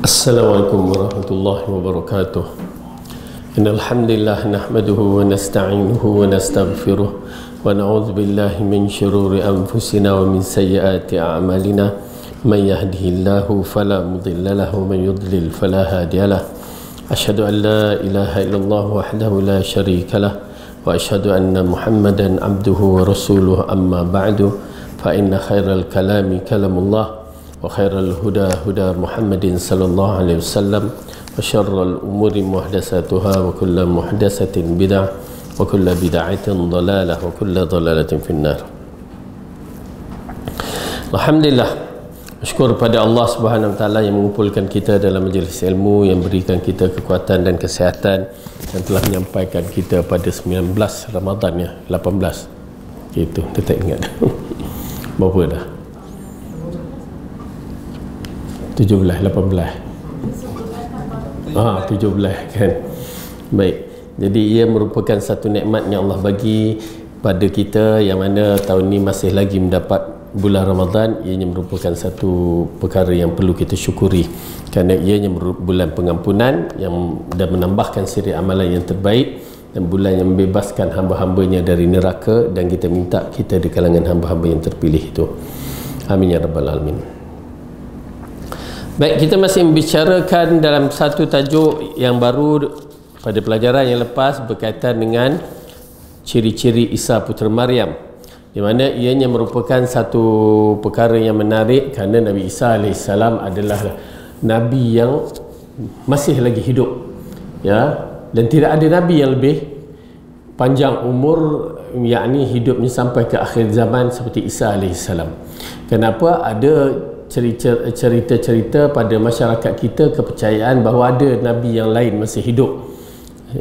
Assalamualaikum warahmatullahi wabarakatuh. Innal hamdalillah nahmaduhu wa nasta'inuhu wa nastaghfiruh wa na'udzu billahi min shururi anfusina wa min sayyiati a'malina. Man yahdihillahu fala mudilla lahu wa man yudlil fala hadiyalah. Asyhadu an la ilaha illallah wahdahu la syarika lah wa asyhadu anna Muhammadan abduhu wa rasuluhu amma ba'du. Fa inna khairal kalami kalamullah wa khairal huda huda Muhammadin sallallahu alaihi wasallam wa syarrul umuri muhdatsatuha wa kullu muhdatsatin bid'ah wa kullu bid'atin dhalalah wa kullu dhalalatin finnar. Alhamdulillah, syukur pada Allah Subhanahu wa taala yang mengumpulkan kita dalam majlis ilmu, yang berikan kita kekuatan dan kesihatan, dan telah menyampaikan kita pada 19 Ramadan ya, 18. Gitu, kita tak ingat. Berapa dah? 17, 18. 17 kan. Baik. Jadi ia merupakan satu nikmat yang Allah bagi pada kita, yang mana tahun ini masih lagi mendapat bulan Ramadan. Ianya merupakan satu perkara yang perlu kita syukuri, kerana ianya bulan pengampunan yang dan menambahkan siri amalan yang terbaik, dan bulan yang membebaskan hamba-hambanya dari neraka, dan kita minta kita di kalangan hamba-hamba yang terpilih itu. Amin ya rabbal alamin. Baik, kita masih membicarakan dalam satu tajuk yang baru pada pelajaran yang lepas berkaitan dengan ciri-ciri Isa putera Maryam, di mana ianya merupakan satu perkara yang menarik, kerana Nabi Isa AS adalah Nabi yang masih lagi hidup ya, dan tidak ada Nabi yang lebih panjang umur, yakni hidupnya sampai ke akhir zaman seperti Isa AS. Kenapa? Ada cerita-cerita pada masyarakat kita, kepercayaan bahawa ada Nabi yang lain masih hidup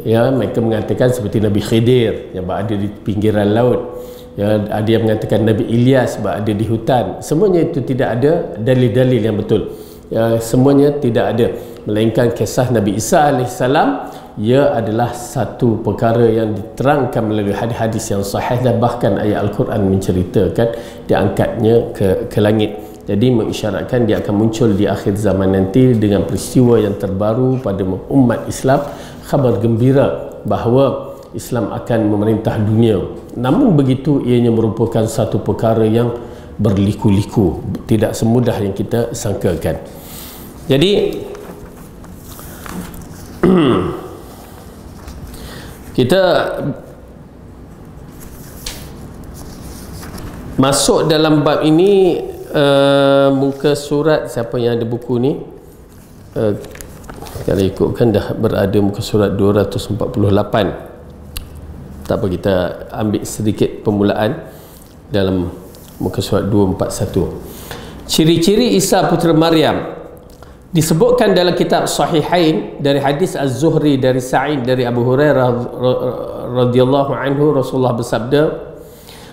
ya. Mereka mengatakan seperti Nabi Khidir yang berada di pinggiran laut ya, ada yang mengatakan Nabi Ilyas berada di hutan. Semuanya itu tidak ada dalil-dalil yang betul ya, semuanya tidak ada, melainkan kisah Nabi Isa AS. Ia adalah satu perkara yang diterangkan melalui hadis-hadis yang sahih, dan bahkan ayat Al-Quran menceritakan diangkatnya ke langit. Jadi mengisyaratkan dia akan muncul di akhir zaman nanti dengan peristiwa yang terbaru pada umat Islam, khabar gembira bahawa Islam akan memerintah dunia. Namun begitu, ianya merupakan satu perkara yang berliku-liku, tidak semudah yang kita sangkakan. Jadi kita masuk dalam bab ini. Muka surat, siapa yang ada buku ni, kalau ikutkan dah berada muka surat 248. Tak apa, kita ambil sedikit permulaan dalam muka surat 241. Ciri-ciri Isa putera Maryam disebutkan dalam kitab Sahihain dari hadis Az-Zuhri dari Sa'id dari Abu Hurairah radhiyallahu anhu, Rasulullah bersabda,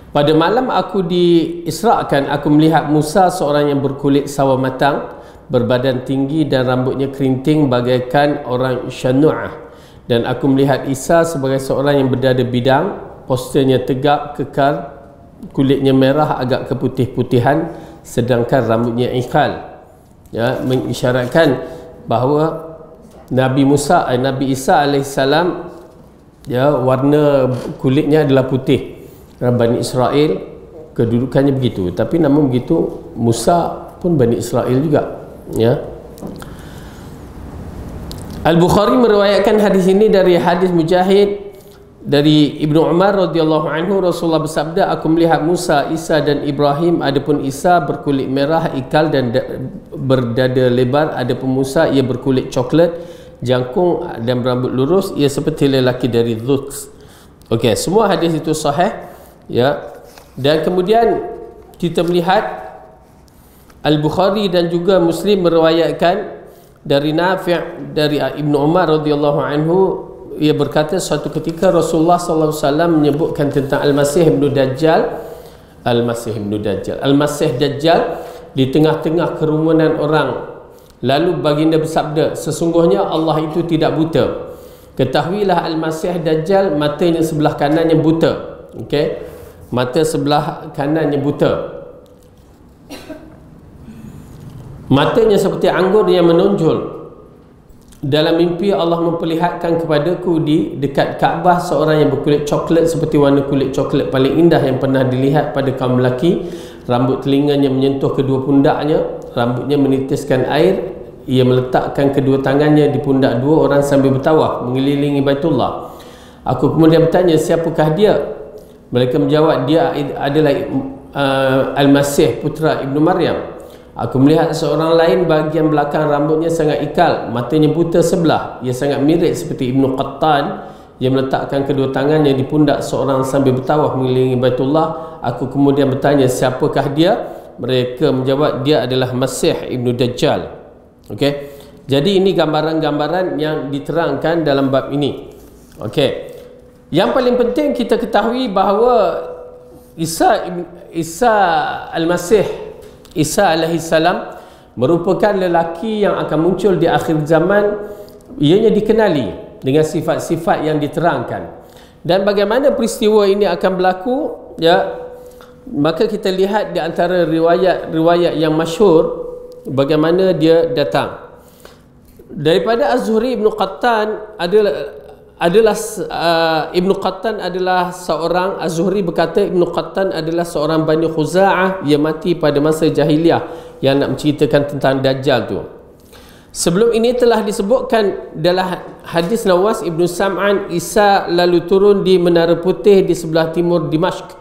pada malam aku diisrakan, aku melihat Musa, seorang yang berkulit sawo matang, berbadan tinggi dan rambutnya kerinting bagaikan orang Syanu'ah. Dan aku melihat Isa sebagai seorang yang berdada bidang, posturnya tegak, kekar, kulitnya merah agak keputih-putihan, sedangkan rambutnya ikal. Ya, mengisyaratkan bahawa Nabi Isa alaihissalam ya, warna kulitnya adalah putih. Bani Israel kedudukannya begitu, tapi namun begitu Musa pun Bani Israel juga ya. Al-Bukhari meriwayatkan hadis ini dari hadis Mujahid dari Ibnu Umar radhiyallahu anhu, Rasulullah bersabda, aku melihat Musa, Isa dan Ibrahim, adapun Isa berkulit merah ikal dan berdada lebar, adapun Musa ia berkulit coklat jangkung dan berambut lurus, ia seperti lelaki dari Zuts. Okey, semua hadis itu sahih ya. Dan kemudian kita melihat Al-Bukhari dan juga Muslim meriwayatkan dari Nafi' dari Ibnu Umar radhiyallahu anhu, ia berkata suatu ketika Rasulullah sallallahu alaihi wasallam menyebutkan tentang Al-Masih ibn Dajjal. Al-Masih Dajjal di tengah-tengah kerumunan orang. Lalu baginda bersabda, sesungguhnya Allah itu tidak buta. Ketahuilah Al-Masih Dajjal matanya sebelah kanannya buta. Okey, mata sebelah kanannya buta. Matanya seperti anggur yang menonjol. dalam mimpi Allah memperlihatkan kepadaku di dekat Kaabah seorang yang berkulit coklat seperti warna kulit coklat paling indah yang pernah dilihat pada kaum lelaki. Rambut telinganya menyentuh kedua pundaknya, rambutnya menitiskan air. Ia meletakkan kedua tangannya di pundak dua orang sambil bertawaf mengelilingi Baitullah. Aku kemudian bertanya, siapakah dia? Mereka menjawab, dia adalah Al-Masih putra Ibnu Maryam. Aku melihat seorang lain bahagian belakang rambutnya sangat ikal, matanya buta sebelah. Ia sangat mirip seperti Ibnu Qattan. Ia meletakkan kedua tangannya di pundak seorang sambil bertawaf mengelilingi Baitullah. Aku kemudian bertanya, siapakah dia? Mereka menjawab, dia adalah Masih Ibnu Dajjal. Okey. Jadi ini gambaran-gambaran yang diterangkan dalam bab ini. Okey. Yang paling penting kita ketahui bahawa Isa Al-Masih Isa alaihi salam merupakan lelaki yang akan muncul di akhir zaman. Ianya dikenali dengan sifat-sifat yang diterangkan. Dan bagaimana peristiwa ini akan berlaku, ya, maka kita lihat di antara riwayat-riwayat yang masyhur bagaimana dia datang. Daripada Az-Zuhri Ibnu Qattan Ibnu Qattan adalah seorang, Az-Zuhri berkata Ibnu Qattan adalah seorang Bani Khuza'ah yang mati pada masa jahiliah yang nak menceritakan tentang Dajjal tu. Sebelum ini telah disebutkan dalam hadis Nawas Ibnu Sam'an, Isa lalu turun di Menara Putih di sebelah timur Dimashq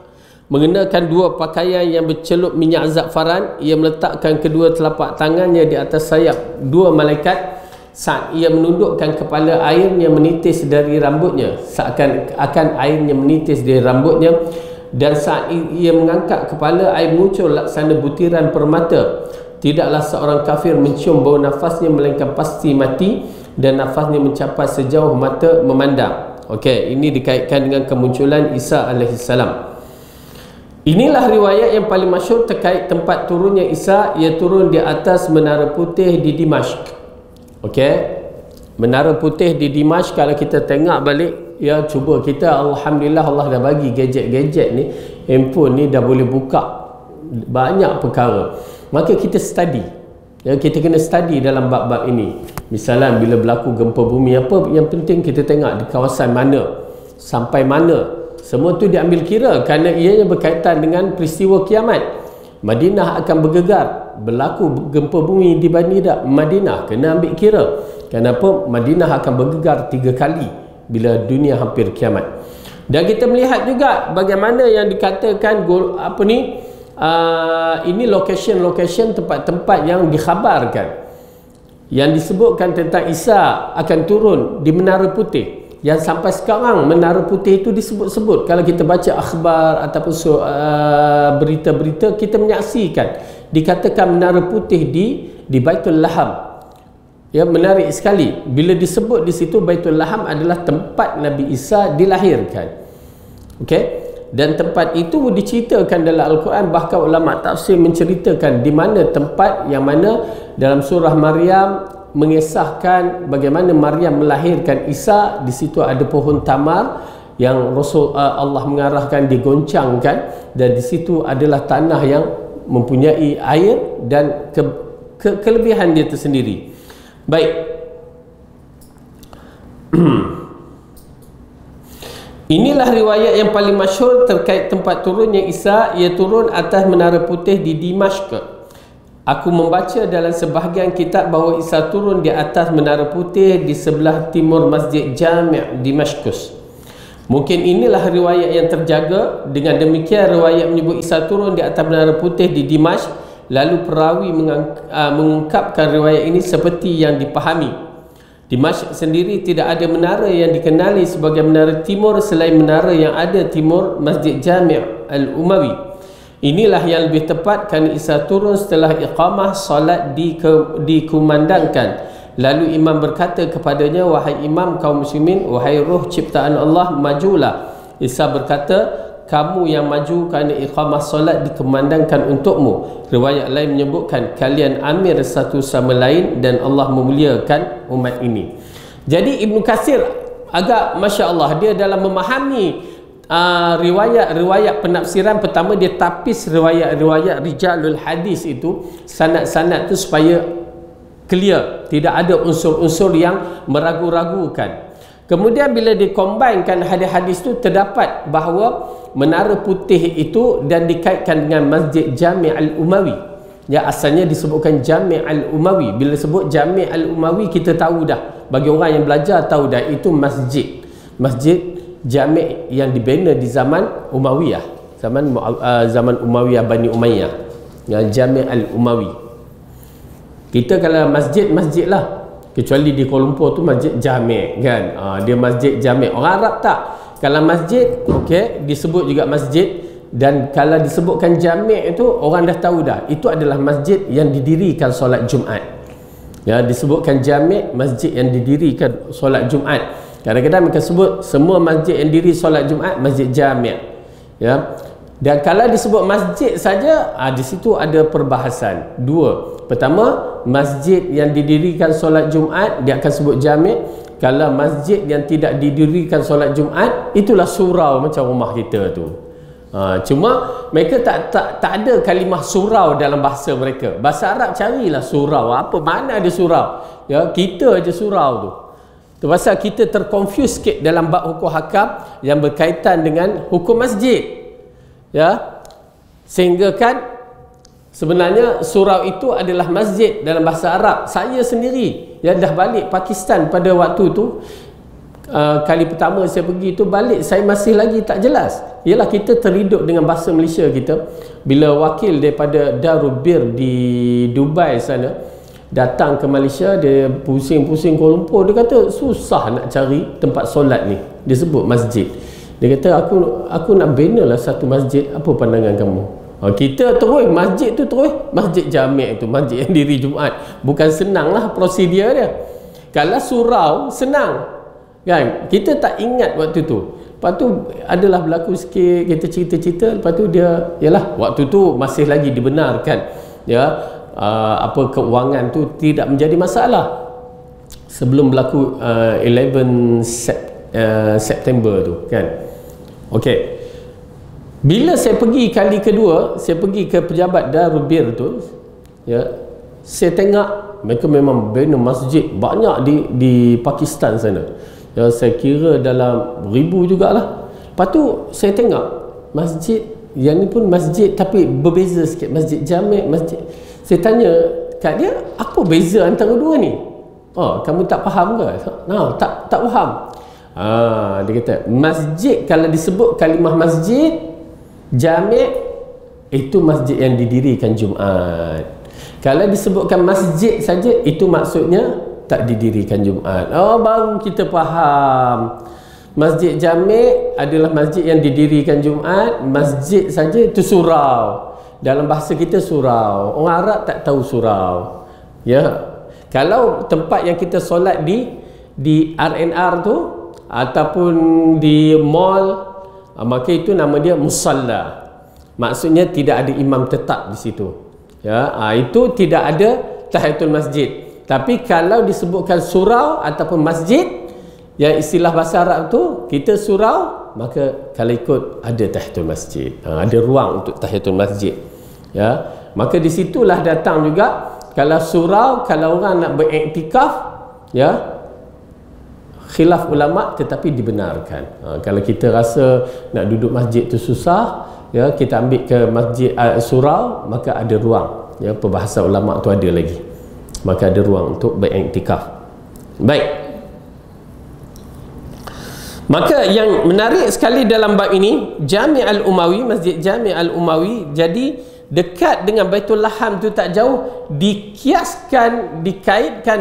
mengenakan dua pakaian yang bercelup minyak zafaran. Ia meletakkan kedua telapak tangannya di atas sayap dua malaikat. Saat ia menundukkan kepala, airnya menitis dari rambutnya, seakan-akan airnya menitis dari rambutnya. Dan saat ia mengangkat kepala, air muncul laksana butiran permata. Tidaklah seorang kafir mencium bau nafasnya melainkan pasti mati, dan nafasnya mencapai sejauh mata memandang. Okey, ini dikaitkan dengan kemunculan Isa alaihissalam. Inilah riwayat yang paling masyhur terkait tempat turunnya Isa. Ia turun di atas Menara Putih di Dimashq. Okey, Menara Putih di Dimashq, kalau kita tengok balik, ya, cuba kita, alhamdulillah Allah dah bagi gadget-gadget ni, handphone ni dah boleh buka banyak perkara. Maka kita study, ya, kita kena study dalam bab-bab ini. Misalnya bila berlaku gempa bumi apa, yang penting kita tengok di kawasan mana, sampai mana. Semua tu diambil kira kerana ianya berkaitan dengan peristiwa kiamat. Madinah akan bergegar, berlaku gempa bumi di Madinah, kena ambil kira. Kenapa? Madinah akan bergegar 3 kali bila dunia hampir kiamat. Dan kita melihat juga bagaimana yang dikatakan ini location tempat-tempat yang dikhabarkan, yang disebutkan tentang Isa akan turun di Menara Putih. Yang sampai sekarang Menara Putih itu disebut-sebut. Kalau kita baca akhbar ataupun berita-berita, kita menyaksikan dikatakan Menara Putih di Baitul Laham. Ya, menarik sekali bila disebut di situ Baitul Laham adalah tempat Nabi Isa dilahirkan. Okey, dan tempat itu diceritakan dalam Al-Quran. Bahkan ulama tafsir menceritakan di mana tempat yang mana dalam surah Maryam mengisahkan bagaimana Maryam melahirkan Isa. Di situ ada pohon tamar yang Allah mengarahkan digoncangkan, dan di situ adalah tanah yang mempunyai air dan kelebihan dia tersendiri. Baik. Inilah riwayat yang paling masyhur terkait tempat turunnya Isa. Ia turun atas Menara Putih di Dimashq. Aku membaca dalam sebahagian kitab bahawa Isa turun di atas Menara Putih di sebelah timur Masjid Jami' Damaskus. Mungkin inilah riwayat yang terjaga. Dengan demikian, riwayat menyebut Isa turun di atas Menara Putih di Dimashq. Lalu perawi mengungkapkan riwayat ini seperti yang dipahami. Dimashq sendiri tidak ada menara yang dikenali sebagai menara timur selain menara yang ada timur Masjid Jami' Al-Umawi. Inilah yang lebih tepat kerana Isa turun setelah iqamah salat dikumandangkan. Lalu imam berkata kepadanya, wahai imam kaum muslimin, wahai roh ciptaan Allah, majulah. Isa berkata, kamu yang maju kerana iqamah salat dikumandangkan untukmu. Riwayat lain menyebutkan, kalian amir satu sama lain dan Allah memuliakan umat ini. Jadi Ibnu Katsir agak Masya Allah, dia dalam memahami riwayat penafsiran, pertama dia tapis riwayat-riwayat rijalul hadis itu, sanad-sanad tu supaya clear, tidak ada unsur-unsur yang meragu-ragukan. Kemudian bila dikombainkan hadis-hadis itu, terdapat bahawa Menara Putih itu dan dikaitkan dengan Masjid Jami' Al-Umawi. Ya, asalnya disebutkan Jami' Al-Umawi. Bila sebut Jami' Al-Umawi, kita tahu dah, bagi orang yang belajar tahu dah, itu masjid. Masjid Jami' yang dibina di zaman Umayyah, zaman Umayyah Bani Umayyah. Ya, Jami' Al-Umawi. Kita kalau masjid, masjid lah. Kecuali di Kuala Lumpur tu masjid Jami' kan. Dia masjid Jami'. Orang Arab tak. Kalau masjid, okey, disebut juga masjid. Dan kalau disebutkan Jami' itu, orang dah tahu dah, itu adalah masjid yang didirikan solat Jumaat. Ya, disebutkan Jami', masjid yang didirikan solat Jumaat. Kadang-kadang mereka sebut semua masjid yang diri solat Jumaat masjid Jami'. Ya. Dan kalau disebut masjid saja, di situ ada perbahasan. Dua. Pertama, masjid yang didirikan solat Jumaat dia akan sebut Jami'. Kalau masjid yang tidak didirikan solat Jumaat, itulah surau macam rumah kita tu. Cuma mereka tak ada kalimah surau dalam bahasa mereka. Bahasa Arab carilah surau. Apa mana ada surau? Ya, kita aja surau tu. Tu pasal kita terkonfuse sikit dalam bab hukum hakam yang berkaitan dengan hukum masjid. Ya. Sehingga kan sebenarnya surau itu adalah masjid dalam bahasa Arab. Saya sendiri yang dah balik Pakistan pada waktu tu, kali pertama saya pergi tu, balik saya masih lagi tak jelas. Ialah kita terhidup dengan bahasa Malaysia kita. Bila wakil daripada Darul Bir di Dubai sana datang ke Malaysia, dia pusing-pusing Kuala Lumpur, dia kata susah nak cari tempat solat ni. Dia sebut masjid. Dia kata aku nak bina lah satu masjid, apa pandangan kamu? Kita terus masjid tu terus Masjid Jami' tu, masjid yang diri Jumaat. Bukan senang lah prosedur dia. Kalau surau senang kan, kita tak ingat waktu tu. Lepas tu adalah berlaku sikit, kita cerita-cerita. Lepas tu dia, yalah waktu tu masih lagi dibenarkan, ya, apa keuangan tu tidak menjadi masalah sebelum berlaku 11 September tu kan. Okey. Bila saya pergi kali kedua, saya pergi ke pejabat Darul Bir tu, ya, saya tengok mereka memang bina masjid banyak di Pakistan sana. Ya, saya kira dalam ribu jugalah. Lepas tu saya tengok masjid yang ni pun masjid tapi berbeza sikit, Masjid Jami', masjid. Saya tanya kat dia, apa beza antara dua ni? Kamu tak faham ke? Tak faham. Dia kata masjid, kalau disebut kalimah masjid Jami' itu masjid yang didirikan Jumaat. Kalau disebutkan masjid saja, itu maksudnya tak didirikan Jumaat. Baru kita faham. Masjid Jami' adalah masjid yang didirikan Jumaat. Masjid saja itu surau. Dalam bahasa kita surau. Orang Arab tak tahu surau. Ya. Kalau tempat yang kita solat di R&R tu ataupun di mall, maka itu nama dia musalla. Maksudnya tidak ada imam tetap di situ. Ya, itu tidak ada tahiyatul masjid. Tapi kalau disebutkan surau ataupun masjid, yang istilah bahasa Arab tu kita surau, maka kalau ikut ada tahiyatul masjid. Ada ruang untuk tahiyatul masjid. Ya, maka di situlah datang juga kalau surau, kalau orang nak beriktikaf, ya, khilaf ulama tetapi dibenarkan. Kalau kita rasa nak duduk masjid tu susah, ya, kita ambil ke masjid surau, maka ada ruang. Ya, perbahasan ulama tu ada lagi. Maka ada ruang untuk beriktikaf. Baik. Maka yang menarik sekali dalam bab ini, Jami' Al-Umawi, Masjid Jami' Al-Umawi, jadi dekat dengan Baitul Laham tu tak jauh, dikaitkan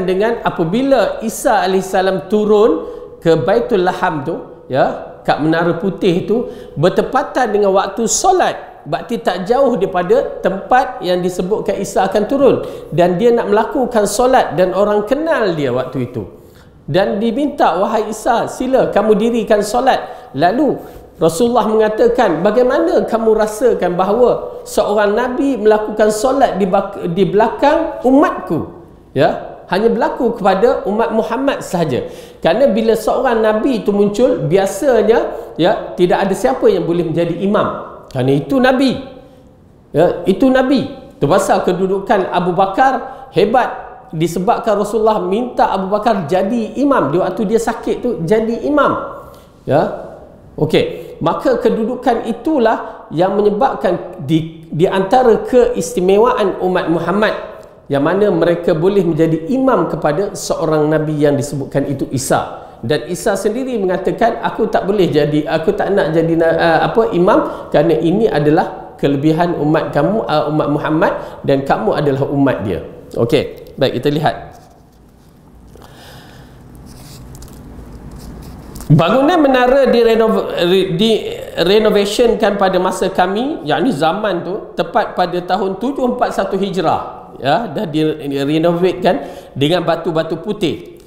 dengan apabila Isa AS turun ke Baitul Laham tu, ya, kat Menara Putih tu, bertepatan dengan waktu solat, berarti tak jauh daripada tempat yang disebutkan Isa akan turun, dan dia nak melakukan solat dan orang kenal dia waktu itu, dan diminta, wahai Isa, sila kamu dirikan solat. Lalu Rasulullah mengatakan, bagaimana kamu rasakan bahawa seorang Nabi melakukan solat di belakang umatku? Ya, hanya berlaku kepada umat Muhammad sahaja. Kerana bila seorang Nabi itu muncul, biasanya, ya, tidak ada siapa yang boleh menjadi imam. Kerana itu Nabi. Ya, itu Nabi. Itu pasal kedudukan Abu Bakar hebat. disebabkan Rasulullah minta Abu Bakar jadi imam di waktu dia sakit tu, jadi imam. Ya. Okey, maka kedudukan itulah yang menyebabkan di antara keistimewaan umat Muhammad yang mana mereka boleh menjadi imam kepada seorang nabi yang disebutkan itu Isa. Dan Isa sendiri mengatakan, aku tak nak jadi imam kerana ini adalah kelebihan umat kamu, umat Muhammad, dan kamu adalah umat dia. Okey, baik, kita lihat. Bangunan menara direnovationkan pada masa kami, yakni zaman tu, tepat pada tahun 741 Hijrah. Ya, dah direnovatekan dengan batu-batu putih.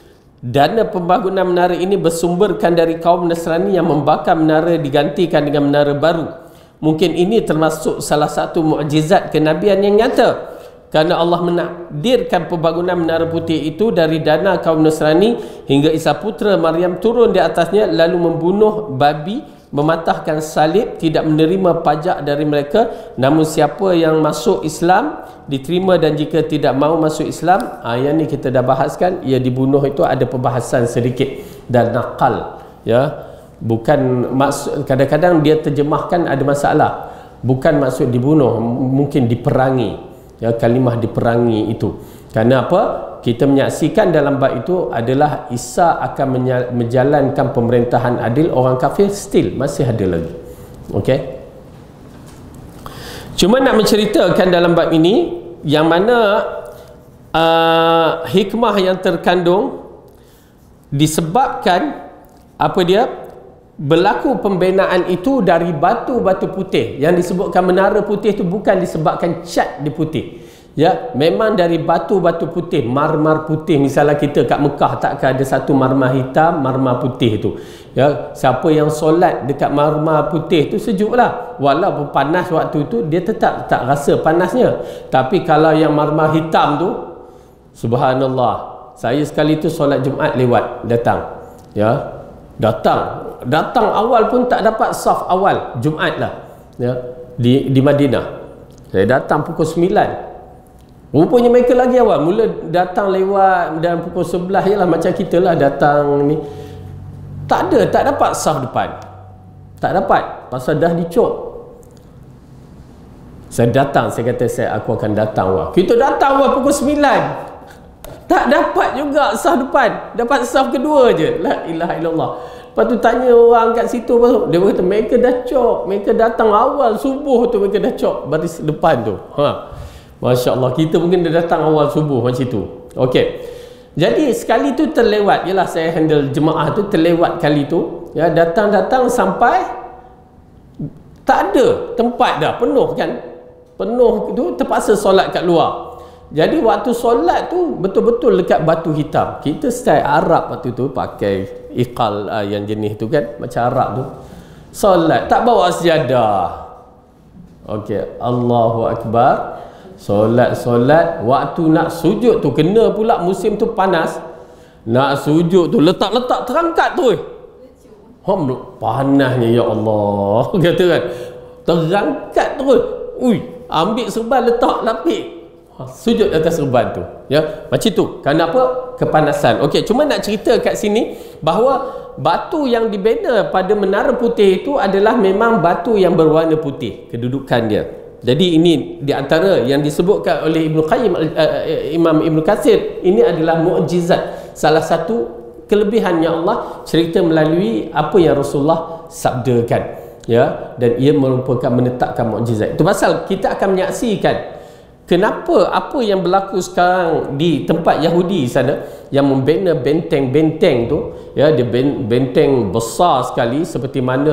Dana pembangunan menara ini bersumberkan dari kaum Nasrani yang membakar menara digantikan dengan menara baru. Mungkin ini termasuk salah satu mukjizat kenabian yang nyata, kerana Allah menakdirkan pembangunan menara putih itu dari dana kaum Nasrani hingga Isa putera Maryam turun di atasnya lalu membunuh babi, mematahkan salib, tidak menerima pajak dari mereka. Namun siapa yang masuk Islam diterima, dan jika tidak mahu masuk Islam, yang ni kita dah bahaskan, ia dibunuh. Itu ada perbahasan sedikit dan nakal, ya. Bukan maksud, kadang-kadang dia terjemahkan ada masalah, bukan maksud dibunuh, mungkin diperangi. Ya, kalimah diperangi itu. Kerana apa? Kita menyaksikan dalam bab itu adalah Isa akan menjalankan pemerintahan adil, orang kafir still masih ada lagi. Okey. Cuma nak menceritakan dalam bab ini yang mana hikmah yang terkandung disebabkan apa dia? Berlaku pembinaan itu dari batu-batu putih. Yang disebutkan menara putih itu bukan disebabkan cat di putih. Ya, memang dari batu-batu putih, marmar putih. Misalnya kita kat Mekah, takkan ada satu marmar hitam, marmar putih itu. Ya, siapa yang solat dekat marmar putih itu sejuklah. Walaupun panas waktu itu, dia tetap tak rasa panasnya. Tapi kalau yang marmar hitam tu, subhanallah. Saya sekali tu solat Jumaat lewat datang. Ya, datang awal pun tak dapat saf awal Jumaat lah, ya, di Madinah. Saya datang pukul 9. Rupanya mereka lagi awal, mula datang lewat dan pukul 11 je lah, macam kita lah datang ni. Tak dapat saf depan, tak dapat, pasal dah dicop. Saya datang, saya kata aku akan datang awal. Kita datang awal pukul 9, tak dapat juga saf depan, dapat saf kedua je. La ilaha illallah. Lepas tu tanya orang kat situ, dia kata mereka dah cop, mereka datang awal subuh tu, mereka dah cop baris depan tu. Masya Allah, kita mungkin dah datang awal subuh macam tu. Okey, jadi sekali tu terlewat, yalah saya handle jemaah tu, terlewat kali tu, ya, datang sampai tak ada tempat dah, penuh kan, penuh tu, terpaksa solat kat luar. Jadi waktu solat tu betul-betul dekat batu hitam. Kita style Arab waktu tu pakai iqal yang jenis tu kan, macam Arab tu. Solat tak bawa sejadah. Okey, Allahu Akbar. Solat, waktu nak sujud tu, kena pula musim tu panas. Nak sujud tu letak terangkat tu. Panasnya ya Allah. Kata kan. Terangkat terus. Ambil serban letak lapik. Sujud atas serban tu, ya, macam tu. Kenapa? Kepanasan. Okey, cuma nak cerita kat sini bahawa batu yang dibina pada menara putih itu adalah memang batu yang berwarna putih, kedudukan dia. Jadi ini di antara yang disebutkan oleh Ibnu Qayyim, Imam Ibnu Katsir, ini adalah mukjizat, salah satu kelebihannya Allah cerita melalui apa yang Rasulullah sabdakan, ya, dan ia merupakan menetapkan mukjizat. Itu pasal kita akan menyaksikan kenapa apa yang berlaku sekarang di tempat Yahudi sana yang membina benteng-benteng tu, ya, dia benteng besar sekali seperti mana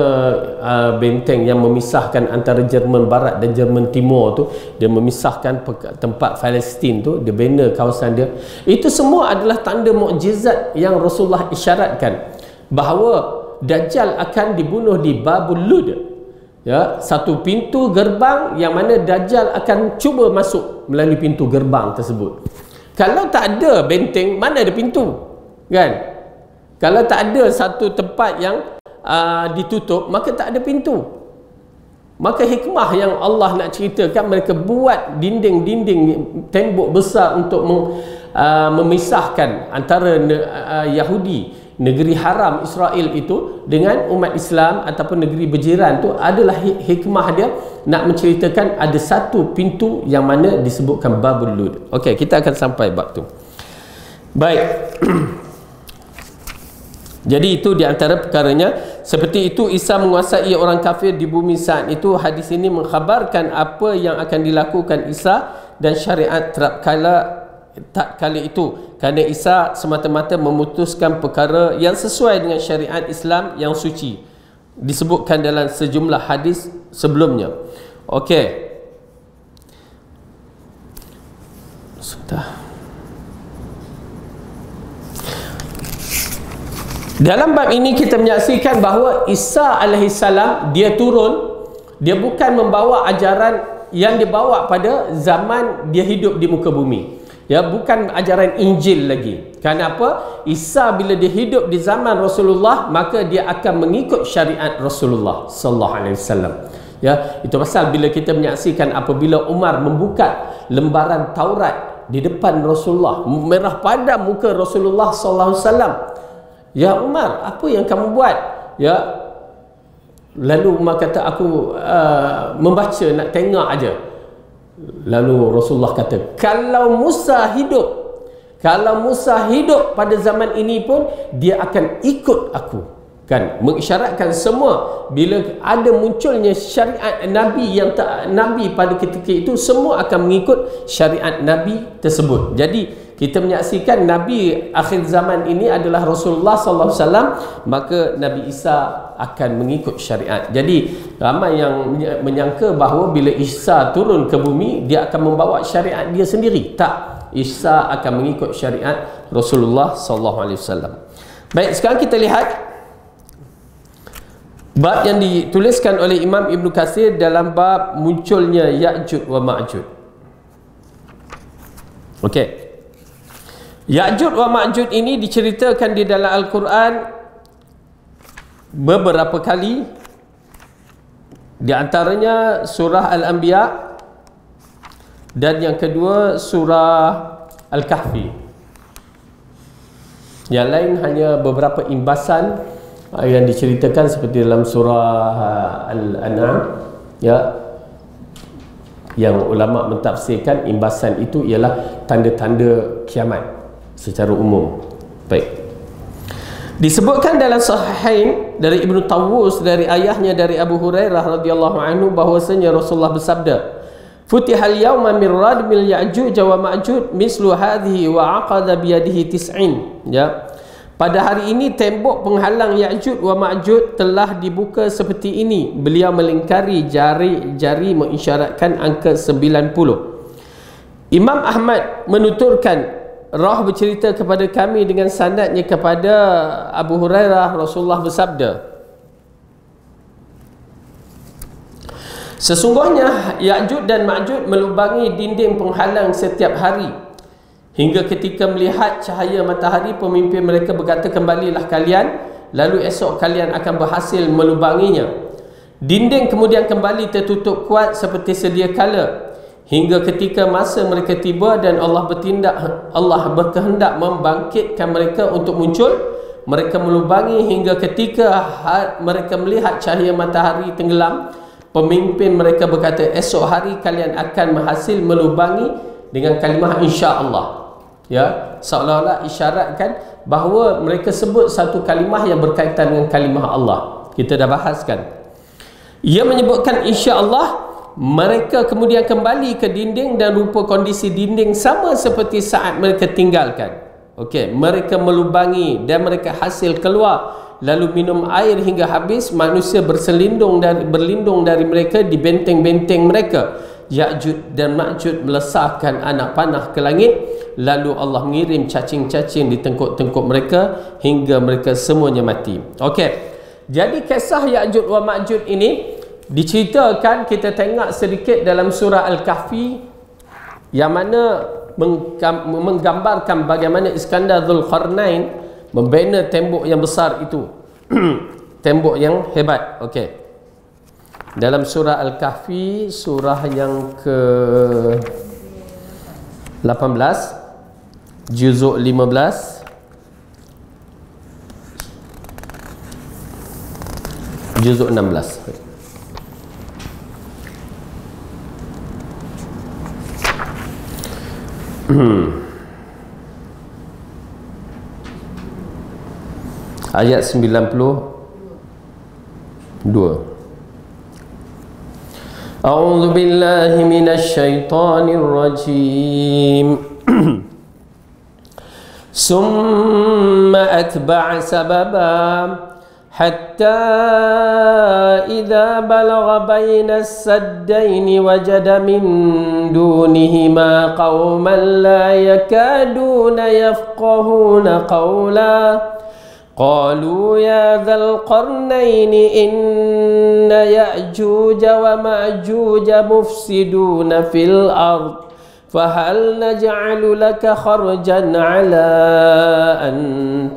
benteng yang memisahkan antara Jerman Barat dan Jerman Timur tu, dia memisahkan tempat Palestin tu, dia bina kawasan dia. Itu semua adalah tanda mukjizat yang Rasulullah isyaratkan bahawa Dajjal akan dibunuh di Babul Lud. Ya, satu pintu gerbang yang mana Dajjal akan cuba masuk melalui pintu gerbang tersebut. Kalau tak ada benteng, mana ada pintu? Kan? Kalau tak ada satu tempat yang ditutup, maka tak ada pintu. Maka hikmah yang Allah nak ceritakan, mereka buat dinding-dinding tembok besar untuk memisahkan antara Yahudi, negeri haram Israel itu, dengan umat Islam ataupun negeri berjiran tu. Adalah hikmah dia nak menceritakan ada satu pintu yang mana disebutkan Babul Lud. Okey, kita akan sampai bab tu. Baik. Jadi itu di antara perkaranya. Seperti itu Isa menguasai orang kafir di bumi saat itu. Hadis ini mengkhabarkan apa yang akan dilakukan Isa dan syariat tak kala itu, kerana Isa semata-mata memutuskan perkara yang sesuai dengan syariat Islam yang suci, disebutkan dalam sejumlah hadis sebelumnya. Okey, sudah. Dalam bab ini kita menyaksikan bahawa Isa alaihissalam dia turun, dia bukan membawa ajaran yang dibawa pada zaman dia hidup di muka bumi. Ya, bukan ajaran Injil lagi. Kenapa? Isa bila dia hidup di zaman Rasulullah, maka dia akan mengikut syariat Rasulullah sallallahu alaihi wasallam. Ya, itu pasal bila kita menyaksikan apabila Umar membuka lembaran Taurat di depan Rasulullah, merah padam muka Rasulullah sallallahu alaihi wasallam. Ya Umar, apa yang kamu buat? Ya, lalu Umar kata, aku membaca, nak tengok aja. Lalu Rasulullah kata, kalau Musa hidup pada zaman ini pun, dia akan ikut aku. Kan, mengisyaratkan semua bila ada munculnya syariat Nabi yang tak Nabi pada ketika itu, semua akan mengikut syariat Nabi tersebut. Jadi kita menyaksikan Nabi akhir zaman ini adalah Rasulullah sallallahu alaihi wasallam, maka Nabi Isa akan mengikut syariat. Jadi ramai yang menyangka bahawa bila Isa turun ke bumi dia akan membawa syariat dia sendiri. Tak, Isa akan mengikut syariat Rasulullah sallallahu alaihi wasallam. Baik, sekarang kita lihat bab yang dituliskan oleh Imam Ibn Katsir dalam bab munculnya Ya'juj wa Ma'juj. Okey. Ya'juj wa Ma'juj ini diceritakan di dalam Al-Quran beberapa kali. Di antaranya surah Al-Anbiya, dan yang kedua surah Al-Kahfi. Yang lain hanya beberapa imbasan yang diceritakan seperti dalam surah Al-An'am, ya, yang ulama mentafsirkan imbasan itu ialah tanda-tanda kiamat secara umum. Baik. Disebutkan dalam Sahihain dari Ibnu Tawus dari ayahnya dari Abu Hurairah radhiyallahu anhu bahwasanya Rasulullah bersabda, "Futihal yawma min radmil Ya'juj wa Ma'juj mislu hadhihi wa aqada bi yadihi tis'in." Ya. Pada hari ini tembok penghalang Ya'juj wa Ma'juj telah dibuka seperti ini. Beliau melingkari jari mengisyaratkan angka 90. Imam Ahmad menuturkan, Rah bercerita kepada kami dengan sanadnya kepada Abu Hurairah, Rasulullah bersabda, sesungguhnya Ya'juj dan Ma'juj melubangi dinding penghalang setiap hari, hingga ketika melihat cahaya matahari, pemimpin mereka berkata, kembalilah kalian, lalu esok kalian akan berhasil melubanginya. Dinding kemudian kembali tertutup kuat seperti sedia kala, hingga ketika masa mereka tiba dan Allah berkehendak membangkitkan mereka untuk muncul, mereka melubangi hingga ketika mereka melihat cahaya matahari tenggelam, pemimpin mereka berkata, esok hari kalian akan berhasil melubangi dengan kalimah insya-Allah. Ya, seolah-olah isyaratkan bahawa mereka sebut satu kalimah yang berkaitan dengan kalimah Allah. Kita dah bahaskan. Ia menyebutkan insya-Allah. Mereka kemudian kembali ke dinding dan rupa kondisi dinding sama seperti saat mereka tinggalkan. Okey, mereka melubangi dan mereka hasil keluar, lalu minum air hingga habis. Manusia berlindung dari mereka di benteng-benteng mereka. Ya'juj dan Ma'juj melesahkan anak panah ke langit, lalu Allah mengirim cacing-cacing di tengkuk-tengkuk mereka hingga mereka semuanya mati. Okey, jadi kisah Ya'juj wa Ma'juj ini diceritakan, kita tengok sedikit dalam surah Al-Kahfi, yang mana menggambarkan bagaimana Iskandar Dzulqarnain membina tembok yang besar itu. Tembok yang hebat. Okey, dalam surah Al-Kahfi, surah yang ke 18, juzuk 15, juzuk 16. Ayat 92. A'udzu billahi minasy syaithanir rajim. Summa atba'a sababa hatta idza balagha baina as-saddaini wajada min dunihima qauman la yakaduna yafqahuna qawla qalu ya dzal qarnaini inna ya'juja wa ma'juja mufsiduna fil ard fahal naj'alu laka kharjan 'ala an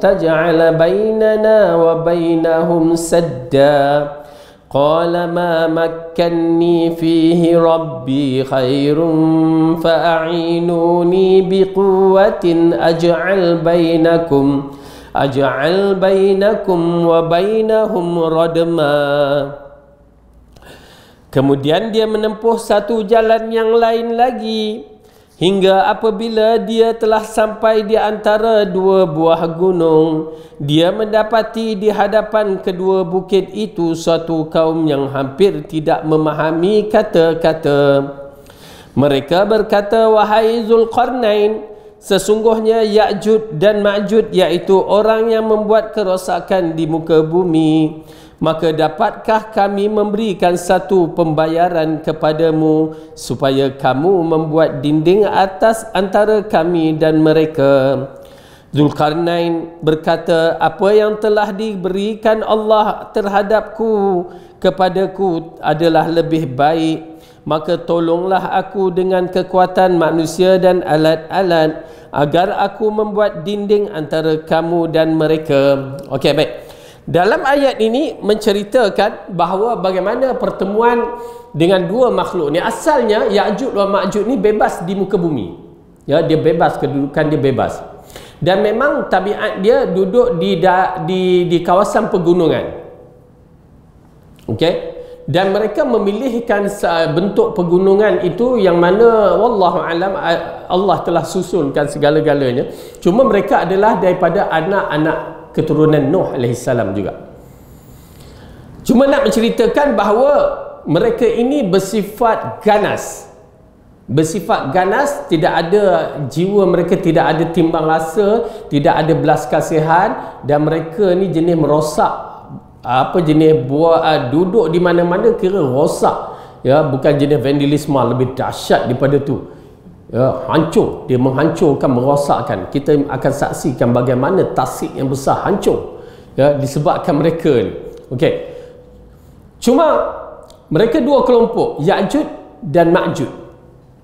taj'ala bainana wa bainahum sadda qala ma makkanni fihi rabbi khairun fa'inuni biquwwatin aj'al bainakum wa bainahum radma. Kemudian dia menempuh satu jalan yang lain lagi hingga apabila dia telah sampai di antara dua buah gunung, dia mendapati di hadapan kedua bukit itu suatu kaum yang hampir tidak memahami kata-kata. Mereka berkata, wahai Zulkarnain, sesungguhnya Ya'jud dan Ma'jud, iaitu orang yang membuat kerosakan di muka bumi, maka dapatkah kami memberikan satu pembayaran kepadamu supaya kamu membuat dinding atas antara kami dan mereka? Zulkarnain berkata, apa yang telah diberikan Allah terhadapku kepadaku adalah lebih baik, maka tolonglah aku dengan kekuatan manusia dan alat-alat agar aku membuat dinding antara kamu dan mereka. Okey, baik. Dalam ayat ini menceritakan bahawa bagaimana pertemuan dengan dua makhluk ni. Asalnya Ya'jud dan Ma'jud ni bebas di muka bumi. Ya, dia bebas, kedudukan dia bebas. Dan memang tabiat dia duduk di kawasan pegunungan. Okey. Dan mereka memilihkan bentuk pegunungan itu yang mana wallahu alam Allah telah susunkan segala-galanya. Cuma mereka adalah daripada anak-anak keturunan Nuh alaihissalam juga. Cuma nak menceritakan bahawa mereka ini bersifat ganas. Bersifat ganas, tidak ada jiwa mereka, tidak ada timbang rasa, tidak ada belas kasihan, dan mereka ni jenis merosak, jenis buah, duduk di mana-mana kira rosak. Ya, bukan jenis vandalisme, lebih dahsyat daripada tu. Ya, hancur, dia menghancurkan, merosakkan. Kita akan saksikan bagaimana tasik yang besar hancur, ya, disebabkan mereka ni. Okey. Cuma mereka dua kelompok, Ya'jud dan Ma'jud.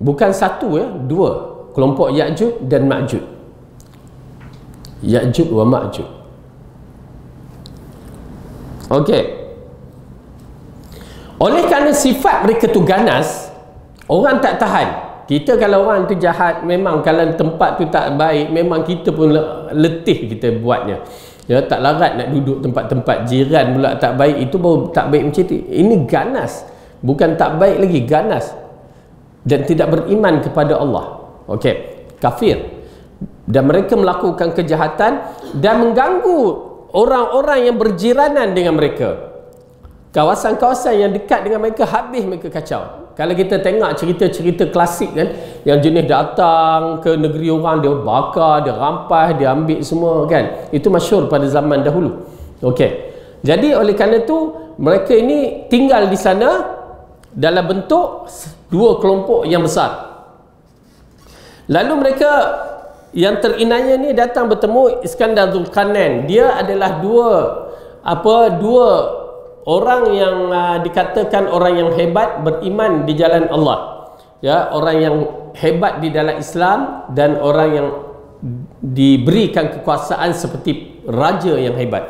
Bukan satu, ya, dua kelompok, Ya'jud dan Ma'jud. Ya'jud wa Ma'jud. Okey. Oleh kerana sifat mereka tu ganas, orang tak tahan. Kita kalau orang tu jahat, memang kalau tempat tu tak baik, memang kita pun letih kita buatnya. Ya, tak larat nak duduk tempat-tempat jiran pula tak baik, itu baru tak baik macam tu. Ini ganas, bukan tak baik lagi, ganas. Dan tidak beriman kepada Allah. Okey, kafir. Dan mereka melakukan kejahatan dan mengganggu orang-orang yang berjiranan dengan mereka. Kawasan-kawasan yang dekat dengan mereka, habis mereka kacau. Kalau kita tengok cerita-cerita klasik kan, yang jenis datang ke negeri orang, dia bakar, dia rampas, dia ambil semua kan. Itu masyhur pada zaman dahulu. Okey. Jadi oleh kerana itu, mereka ini tinggal di sana dalam bentuk dua kelompok yang besar. Lalu mereka yang terinaya ni datang bertemu Iskandar Zulkarnain. Dia adalah dua orang yang dikatakan orang yang hebat beriman di jalan Allah. Ya, orang yang hebat di dalam Islam dan orang yang diberikan kekuasaan seperti raja yang hebat.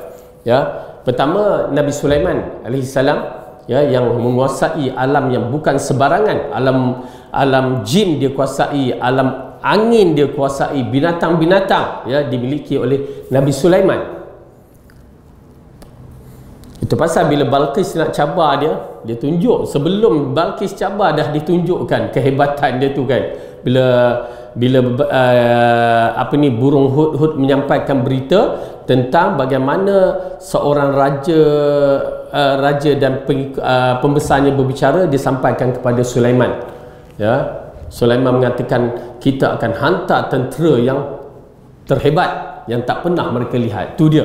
Ya, pertama Nabi Sulaiman alaihissalam, ya, yang menguasai alam yang bukan sebarangan. Alam jin dia kuasai, alam angin dia kuasai, binatang-binatang ya dimiliki oleh Nabi Sulaiman. Itu pasal bila Balqis nak cabar dia tunjuk, sebelum Balqis cabar dah ditunjukkan kehebatan dia tu kan. Bila burung hudhud menyampaikan berita tentang bagaimana seorang raja dan pembesarnya berbicara, disampaikan kepada Sulaiman. Ya, Sulaiman mengatakan kita akan hantar tentera yang terhebat yang tak pernah mereka lihat. Tu dia.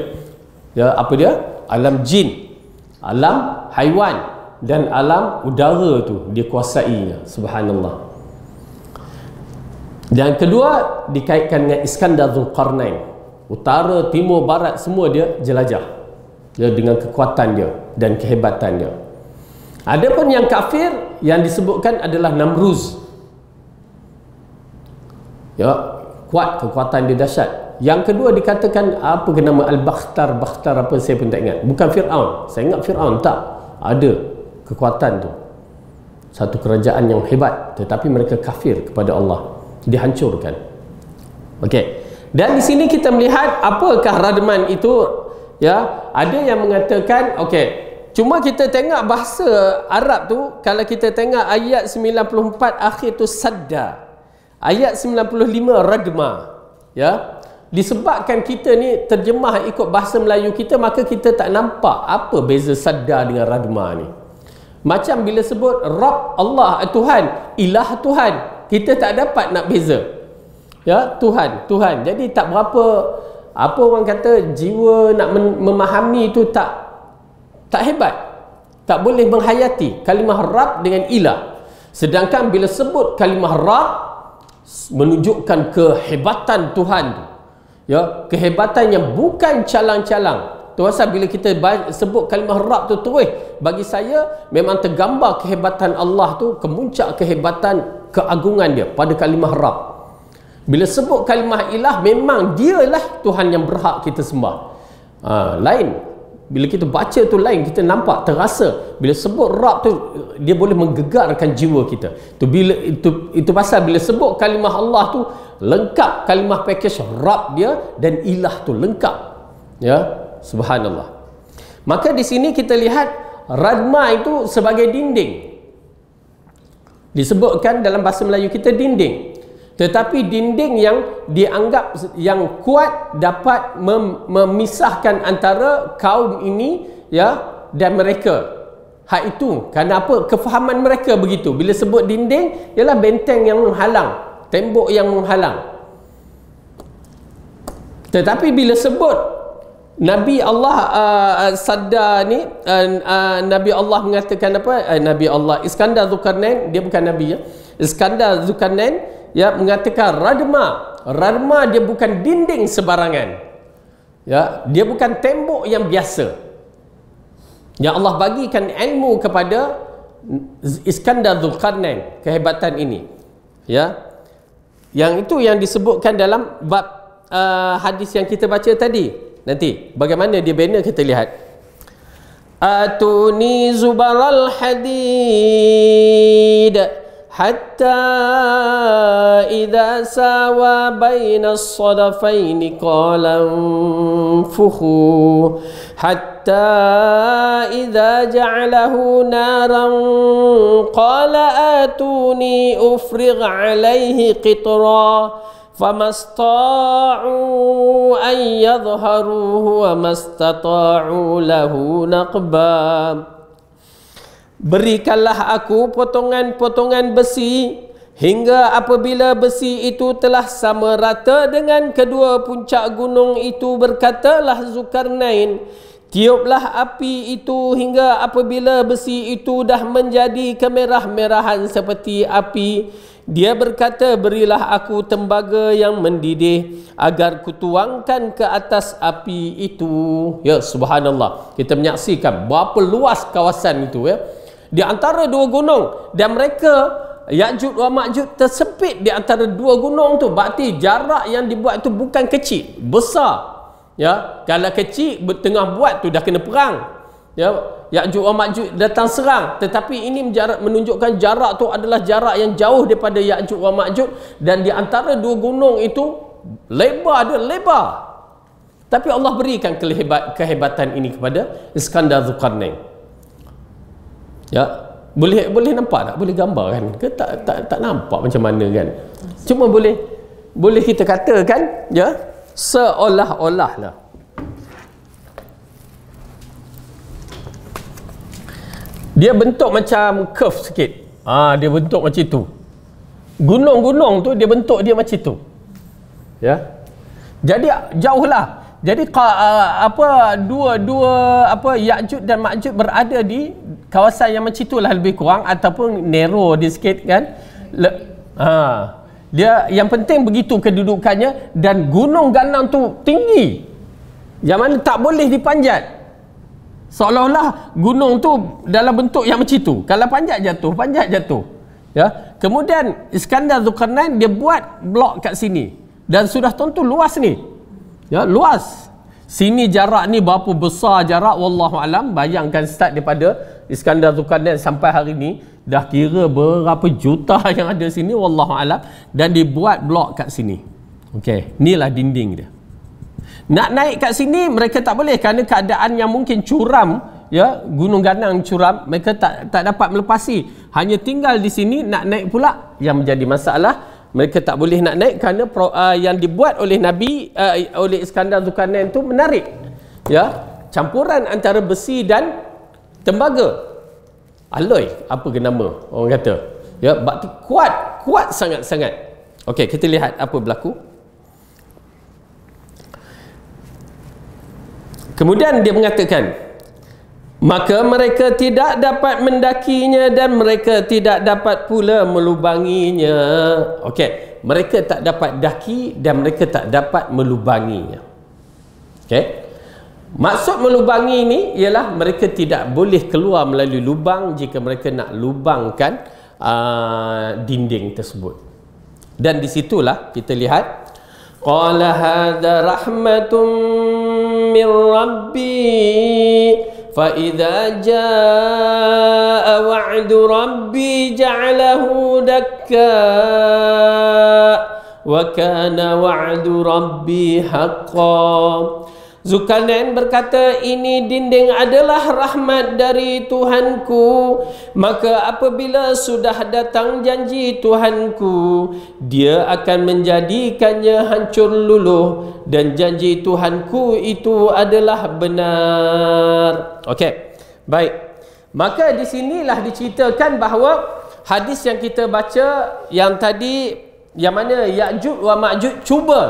Ya, apa dia? Alam jin, alam haiwan dan alam udara tu dia kuasainya. Subhanallah. Dan kedua dikaitkan dengan Iskandar Zulkarnain. Utara, timur, barat semua dia jelajah. Ya, dengan kekuatan dia dan kehebatan dia. Adapun yang kafir yang disebutkan adalah Namruz. Ya, kuat, kekuatan dia dahsyat. Yang kedua dikatakan apa ke nama Al-Bakhtar, Bakhtar apa saya pun tak ingat. Bukan Fir'aun. Saya ingat Fir'aun tak. Ada kekuatan tu. Satu kerajaan yang hebat, tetapi mereka kafir kepada Allah. Dihancurkan. Okey. Dan di sini kita melihat apakah radman itu, ya. Ada yang mengatakan okey, cuma kita tengok bahasa Arab tu, kalau kita tengok ayat 94 akhir tu sadda. Ayat 95 radma. Ya. Disebabkan kita ni terjemah ikut bahasa Melayu kita, maka kita tak nampak apa beza sadda dengan radma ni. Macam bila sebut Rabb Allah Tuhan, ilah Tuhan, kita tak dapat nak beza. Ya, Tuhan. Jadi tak berapa, apa orang kata, jiwa nak memahami itu tak hebat. Tak boleh menghayati kalimah Rabb dengan ilah. Sedangkan bila sebut kalimah Rabb menunjukkan kehebatan Tuhan tu. Ya, kehebatan yang bukan calang-calang. Tu pasal bila kita sebut kalimah Rabb tu terus, bagi saya memang tergambar kehebatan Allah tu, kemuncak kehebatan, keagungan dia pada kalimah Rabb. Bila sebut kalimah ilah, memang dialah Tuhan yang berhak kita sembah. Lain. Bila kita baca tu lain, kita nampak, terasa. Bila sebut Rabb tu, dia boleh menggegarkan jiwa kita. Itu pasal bila sebut kalimah Allah tu, lengkap kalimah package Rabb dia dan ilah tu lengkap. Ya, subhanallah. Maka di sini kita lihat radma itu sebagai dinding. Disebutkan dalam bahasa Melayu kita dinding. Tetapi dinding yang dianggap yang kuat dapat memisahkan antara kaum ini, ya, dan mereka. Hak itu kerana apa? Kefahaman mereka begitu. Bila sebut dinding, ialah benteng yang menghalang, tembok yang menghalang. Tetapi bila sebut Nabi Allah sadda ni, Nabi Allah mengatakan apa? Nabi Allah Iskandar Zulkarnain, dia bukan Nabi, ya. Iskandar Zulkarnain, ya, mengatakan radma dia bukan dinding sebarangan, ya, dia bukan tembok yang biasa. Ya, Allah bagikan ilmu kepada Iskandar Zulkarnain, kehebatan ini, ya, yang itu yang disebutkan dalam bab hadis yang kita baca tadi. Nanti bagaimana dia bina kita lihat. Atuni zubaral hadid hatta idza sawa baina as-sadafain qala anfukhu hatta idza ja'alahu naran qala atuni ufrigh alayhi qitra famasta'u an yadhharuhu wa mastata'u lahu naqba. Berikanlah aku potongan-potongan besi hingga apabila besi itu telah sama rata dengan kedua puncak gunung itu, berkatalah Zulkarnain, tiuplah api itu hingga apabila besi itu dah menjadi kemerah-merahan seperti api. Dia berkata, berilah aku tembaga yang mendidih agar kutuangkan ke atas api itu. Ya, subhanallah. Kita menyaksikan berapa luas kawasan itu, ya. Di antara dua gunung, dan mereka Ya'juj wa Ma'juj tersepit di antara dua gunung tu. Berarti jarak yang dibuat tu bukan kecil, besar. Ya, kalau kecil tengah buat tu dah kena perang. Ya, Ya'juj wa Ma'juj datang serang, tetapi ini menunjukkan jarak tu adalah jarak yang jauh daripada Ya'juj wa Ma'juj, dan di antara dua gunung itu lebar, ada lebar. Tapi Allah berikan kehebatan ini kepada Iskandar Zulkarnain. Ya, boleh nampak tak? Boleh gambar kan? Ke tak nampak macam mana kan? Cuma boleh kita katakan, ya, seolah-olah lah. Dia bentuk macam curve sikit. Dia bentuk macam itu. Gunung-gunung tu dia bentuk dia macam itu. Ya. Jadi jauhlah. Jadi dua Ya'juj dan Ma'juj berada di kawasan yang macam itulah lebih kurang, ataupun narrow dia sikit kan. Dia yang penting begitu kedudukannya, dan gunung ganang tu tinggi. Yang mana tak boleh dipanjat. Seolah-olah gunung tu dalam bentuk yang macam itu. Kalau panjat jatuh. Ya. Kemudian Iskandar Zulkarnain dia buat blok kat sini. Dan sudah tentu luas ni. Ya, luas. Sini jarak ni berapa besar jarak, wallahu alam. Bayangkan start daripada Iskandar Zulkarnain sampai hari ni dah kira berapa juta yang ada sini, wallahu alam, dan dibuat blok kat sini. Okey, inilah dinding dia. Nak naik kat sini mereka tak boleh kerana keadaan yang mungkin curam, ya, gunung ganang curam, mereka tak dapat melepasi. Hanya tinggal di sini, nak naik pula yang menjadi masalah. Mereka tak boleh nak naik kerana yang dibuat oleh Nabi oleh Iskandar Zulkarnain itu menarik. Ya, campuran antara besi dan tembaga. Alloy, apa ke nama orang kata. Ya, bakti kuat sangat-sangat. Okey, kita lihat apa berlaku. Kemudian dia mengatakan, maka mereka tidak dapat mendakinya dan mereka tidak dapat pula melubanginya. Okey, mereka tak dapat daki dan mereka tak dapat melubanginya. Okey, maksud melubangi ini ialah mereka tidak boleh keluar melalui lubang jika mereka nak lubangkan dinding tersebut. Dan disitulah kita lihat, qala hadza rahmatun min rabbi fa idza jaa wa'du rabbi ja'alahu dakka wa kana wa'du rabbi haqqan. Zulkarnain berkata, ini dinding adalah rahmat dari Tuhanku, maka apabila sudah datang janji Tuhanku, dia akan menjadikannya hancur luluh, dan janji Tuhanku itu adalah benar. Okey, baik. Maka di sinilah diceritakan bahawa hadis yang kita baca yang tadi, yang mana Ya'juj wa Ma'juj cuba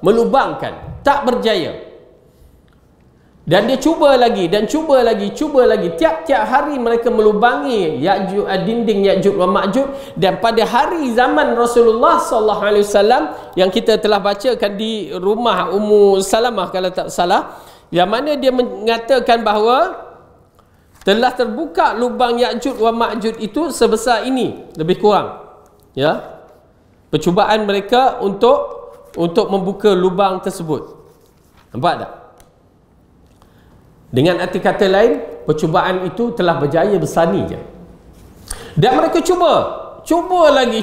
melubangkan, tak berjaya. Dan dia cuba lagi dan cuba lagi. Tiap-tiap hari mereka melubangi dinding Ya'juj wa Ma'juj. Dan pada hari zaman Rasulullah SAW yang kita telah bacakan di rumah Ummu Salamah kalau tak salah, yang mana dia mengatakan bahawa telah terbuka lubang Ya'juj wa Ma'juj itu sebesar ini lebih kurang. Ya, percubaan mereka untuk membuka lubang tersebut. Nampak tak? Dengan arti kata lain, percubaan itu telah berjaya besar ni je. Dan mereka cuba lagi,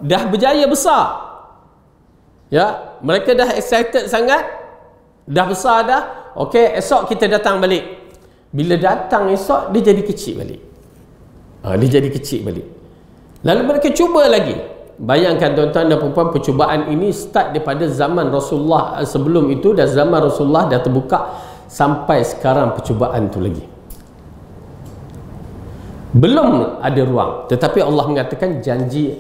dah berjaya besar. Ya, mereka dah excited sangat, dah besar dah. Okey, esok kita datang balik. Bila datang esok, dia jadi kecil balik. Lalu mereka cuba lagi. Bayangkan tuan-tuan dan puan-puan, percubaan ini start daripada zaman Rasulullah. Sebelum itu dah zaman Rasulullah dah terbuka. Sampai sekarang percubaan tu lagi belum ada ruang, tetapi Allah mengatakan janji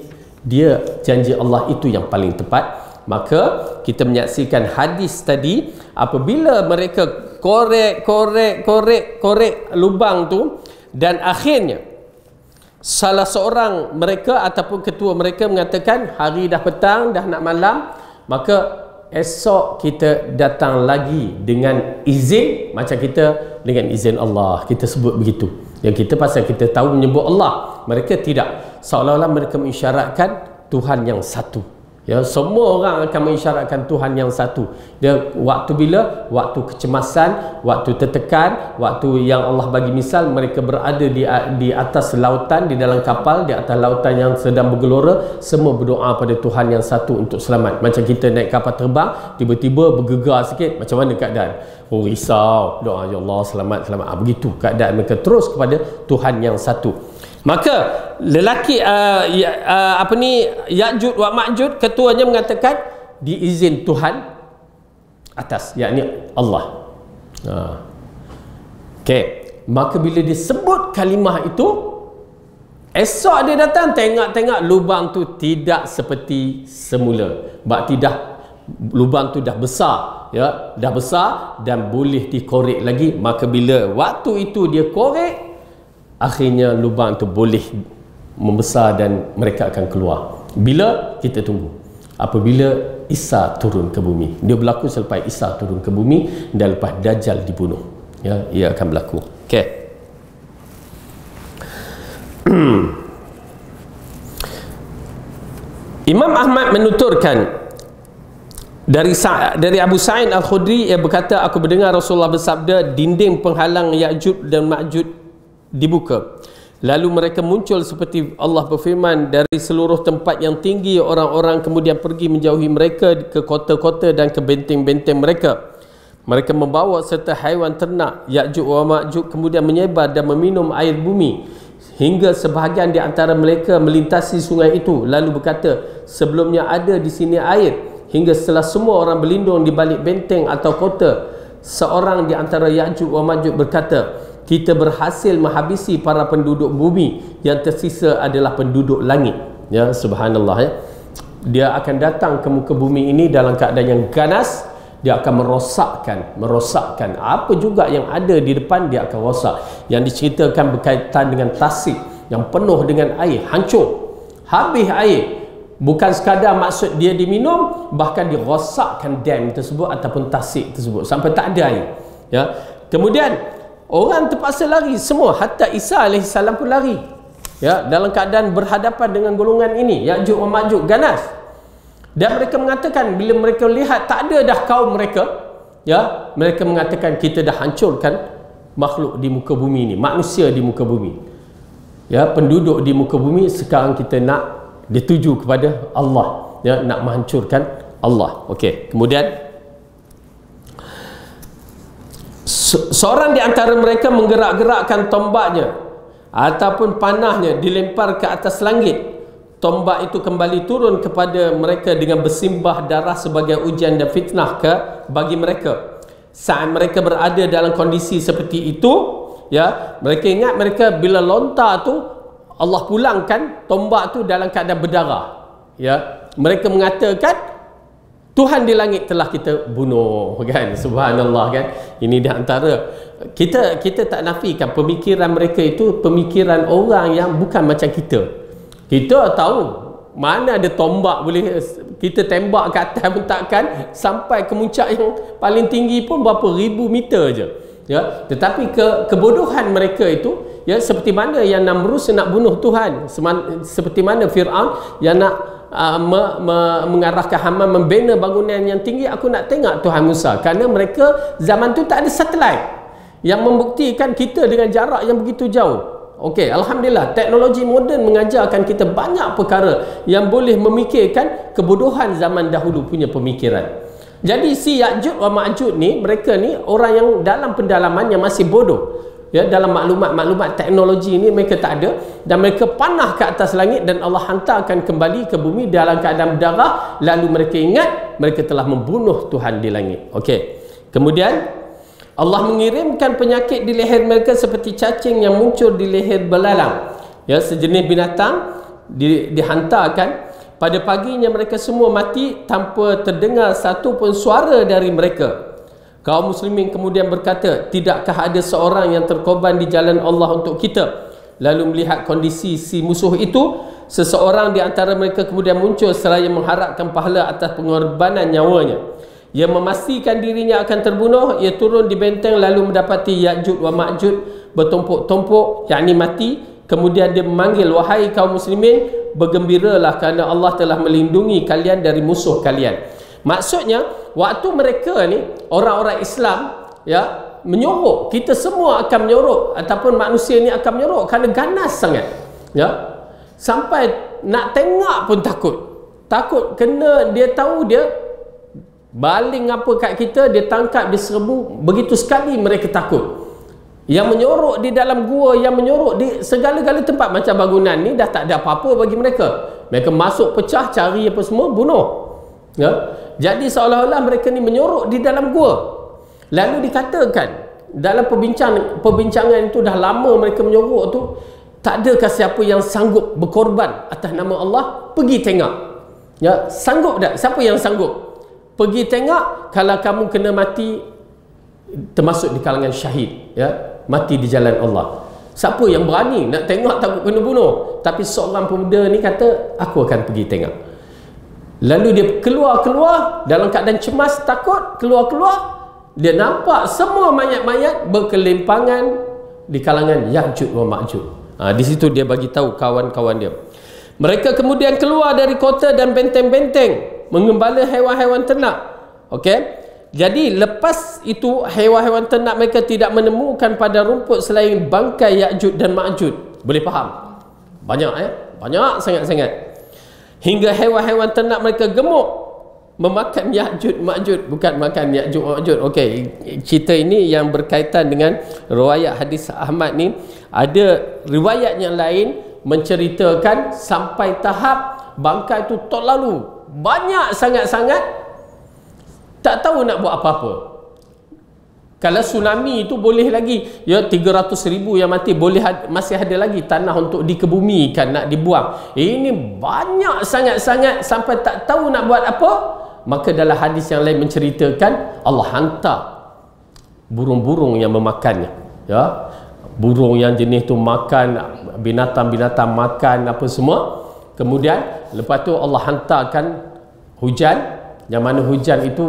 Allah itu yang paling tepat. Maka kita menyaksikan hadis tadi, apabila mereka korek lubang tu, dan akhirnya salah seorang mereka ataupun ketua mereka mengatakan, hari dah petang, dah nak malam, maka esok kita datang lagi dengan izin, macam kita dengan izin Allah, kita sebut begitu. Yang kita pasal kita tahu menyebut Allah, mereka tidak. Seolah-olah mereka mengisyaratkan Tuhan yang satu. Ya, semua orang akan mengisyaratkan Tuhan yang satu. Dia waktu bila? Waktu kecemasan, waktu tertekan, waktu yang Allah bagi misal mereka berada di atas lautan, di dalam kapal, di atas lautan yang sedang bergelora, semua berdoa pada Tuhan yang satu untuk selamat. Macam kita naik kapal terbang, tiba-tiba bergegar sikit, macam mana keadaan? Oh, risau, doa ya Allah selamat, selamat. Begitu keadaan mereka, terus kepada Tuhan yang satu. Maka lelaki Ya'juj wa Ma'juj, ketuanya mengatakan diizin Tuhan atas, yakni Allah. Okey, maka bila disebut kalimah itu, esok dia datang tengok lubang tu tidak seperti semula. Berarti lubang tu dah besar, ya, dah besar dan boleh dikorek lagi. Maka bila waktu itu dia korek, akhirnya lubang tu boleh membesar dan mereka akan keluar. Bila? Kita tunggu. Apabila Isa turun ke bumi. Dia berlaku selepas Isa turun ke bumi dan lepas Dajjal dibunuh. Ya, ia akan berlaku. Okey. Imam Ahmad menuturkan dari Abu Sa'id Al-Khudri, ia berkata, aku mendengar Rasulullah bersabda, dinding penghalang Ya'juj dan Ma'juj dibuka, lalu mereka muncul seperti Allah berfirman, dari seluruh tempat yang tinggi orang-orang kemudian pergi menjauhi mereka ke kota-kota dan ke benteng-benteng mereka. Mereka membawa serta haiwan ternak. Ya'juj wa Ma'juj kemudian menyebar dan meminum air bumi hingga sebahagian di antara mereka melintasi sungai itu, lalu berkata, sebelumnya ada di sini air, hingga setelah semua orang berlindung di balik benteng atau kota, seorang di antara Ya'juj wa Ma'juj berkata, kita berhasil menghabisi para penduduk bumi, yang tersisa adalah penduduk langit. Ya, subhanallah, ya. Dia akan datang ke muka bumi ini dalam keadaan yang ganas. Dia akan merosakkan apa juga yang ada di depan, dia akan rosak. Yang diceritakan berkaitan dengan tasik yang penuh dengan air, hancur, habis air. Bukan sekadar maksud dia diminum, bahkan dirosakkan dam tersebut ataupun tasik tersebut sampai tak ada air. Ya. Kemudian orang terpaksa lari semua, hatta Isa AS pun lari, ya, dalam keadaan berhadapan dengan golongan ini, Ya'juj wa Ma'juj, ganas. Dan mereka mengatakan, bila mereka lihat tak ada dah kaum mereka, ya, mereka mengatakan, kita dah hancurkan makhluk di muka bumi ini, manusia di muka bumi, ya, penduduk di muka bumi. Sekarang kita nak dituju kepada Allah, ya, nak menghancurkan Allah. Okey, kemudian seorang di antara mereka menggerak-gerakkan tombaknya ataupun panahnya, dilempar ke atas langit. Tombak itu kembali turun kepada mereka dengan bersimbah darah sebagai ujian dan fitnah bagi mereka. Saat mereka berada dalam kondisi seperti itu, ya, mereka ingat mereka bila lontar tu, Allah pulangkan tombak tu dalam keadaan berdarah. Ya, mereka mengatakan, Tuhan di langit telah kita bunuh, kan? Subhanallah, kan? Ini di antara kita tak nafikan pemikiran mereka itu pemikiran orang yang bukan macam kita. Kita tahu mana ada tombak boleh kita tembak ke atas pun takkan sampai ke muncak yang paling tinggi pun berapa ribu meter je. Ya, tetapi kebodohan mereka itu, ya, seperti mana yang Namrus nak bunuh Tuhan, seperti mana Fir'aun yang nak mengarahkan Haman membina bangunan yang tinggi. Aku nak tengok Tuhan Musa, kerana mereka zaman tu tak ada satelit yang membuktikan kita dengan jarak yang begitu jauh. Okey, alhamdulillah teknologi moden mengajarkan kita banyak perkara yang boleh memikirkan kebodohan zaman dahulu punya pemikiran. Jadi si Ya'juj wa Ma'juj ni, mereka ni orang yang dalam pendalaman yang masih bodoh. Ya, dalam maklumat teknologi ini mereka tak ada, dan mereka panah ke atas langit dan Allah hantarkan kembali ke bumi dalam keadaan berdarah. Lalu mereka ingat mereka telah membunuh Tuhan di langit. Okey. Kemudian Allah mengirimkan penyakit di leher mereka seperti cacing yang muncul di leher belalang. Ya, sejenis binatang dihantarkan. Pada paginya mereka semua mati tanpa terdengar satu pun suara dari mereka. Kaum muslimin kemudian berkata, tidakkah ada seorang yang terkorban di jalan Allah untuk kita? Lalu melihat kondisi si musuh itu, seseorang di antara mereka kemudian muncul seraya mengharapkan pahala atas pengorbanan nyawanya. Ia memastikan dirinya akan terbunuh. Ia turun di benteng lalu mendapati Ya'juj wa Ma'juj bertumpuk-tumpuk, yakni mati, Kemudian dia memanggil, wahai kaum muslimin, bergembiralah kerana Allah telah melindungi kalian dari musuh kalian. Maksudnya waktu mereka ni orang-orang Islam ya menyorok, kita semua akan menyorok ataupun manusia ni akan menyorok kerana ganas sangat ya, sampai nak tengok pun takut kena, dia tahu dia baling apa kat kita, dia tangkap, dia serbu, begitu sekali mereka takut. Yang menyorok di dalam gua, yang menyorok di segala-gala tempat, macam bangunan ni dah tak ada apa-apa bagi mereka. Mereka masuk, pecah, cari apa semua, bunuh ya. Jadi seolah-olah mereka ni menyorok di dalam gua. Lalu dikatakan dalam perbincangan itu, dah lama mereka menyorok tu, tak adakah siapa yang sanggup berkorban atas nama Allah? Pergi tengok ya, sanggup tak? Siapa yang sanggup? Pergi tengok. Kalau kamu kena mati, termasuk di kalangan syahid ya, mati di jalan Allah. Siapa yang berani nak tengok takut kena bunuh? Tapi seorang pemuda ni kata, aku akan pergi tengok. Lalu dia keluar dalam keadaan cemas, takut, keluar, dia nampak semua mayat-mayat berkelimpangan di kalangan Ya'juj wa Ma'juj. Di situ dia bagi tahu kawan-kawan dia. Mereka kemudian keluar dari kota dan benteng-benteng, mengembala haiwan-haiwan ternak. Okey. Jadi lepas itu haiwan-haiwan ternak mereka tidak menemukan pada rumput selain bangkai Ya'juj dan Ma'juj. Boleh faham? Banyak banyak sangat-sangat. Hingga haiwan-haiwan ternak mereka gemuk memakan Ya'juj Ma'juj, bukan makan Ya'juj Ma'juj. Okey, cerita ini yang berkaitan dengan riwayat hadis Ahmad ni, ada riwayat yang lain menceritakan sampai tahap bangkai tu terlalu banyak sangat-sangat, tak tahu nak buat apa-apa. Kalau tsunami itu boleh lagi ya, 300,000 yang mati, boleh masih ada lagi tanah untuk dikebumikan, nak dibuang. Ini banyak sangat-sangat sampai tak tahu nak buat apa. Maka dalam hadis yang lain menceritakan Allah hantar burung-burung yang memakannya ya. Burung yang jenis tu makan binatang-binatang, makan apa semua. Kemudian lepas tu Allah hantarkan hujan, yang mana hujan itu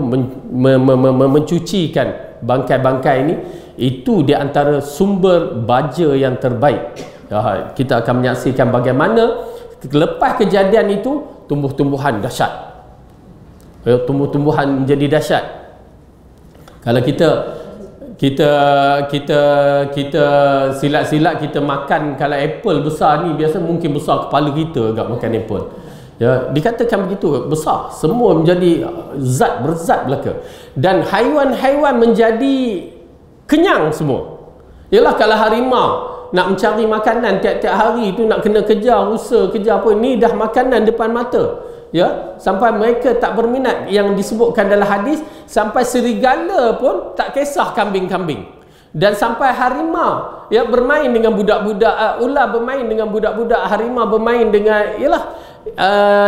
mencucikan bangkai-bangkai ini. Itu di antara sumber baja yang terbaik ya. Kita akan menyaksikan bagaimana lepas kejadian itu tumbuh-tumbuhan dahsyat ya, tumbuh-tumbuhan menjadi dahsyat. Kalau kita silat-silat kita makan, kalau apple besar ni biasa mungkin besar kepala kita agak makan apple ya, dikatakan begitu besar, semua menjadi berzat belaka, dan haiwan-haiwan menjadi kenyang semua. Yalah, kalau harimau nak mencari makanan tiap-tiap hari tu, nak kena kejar rusa, kejar apa, ni dah makanan depan mata ya, sampai mereka tak berminat. Yang disebutkan dalam hadis, sampai serigala pun tak kisah kambing-kambing, dan sampai harimau ya bermain dengan budak-budak, ular bermain dengan budak-budak, harimau bermain dengan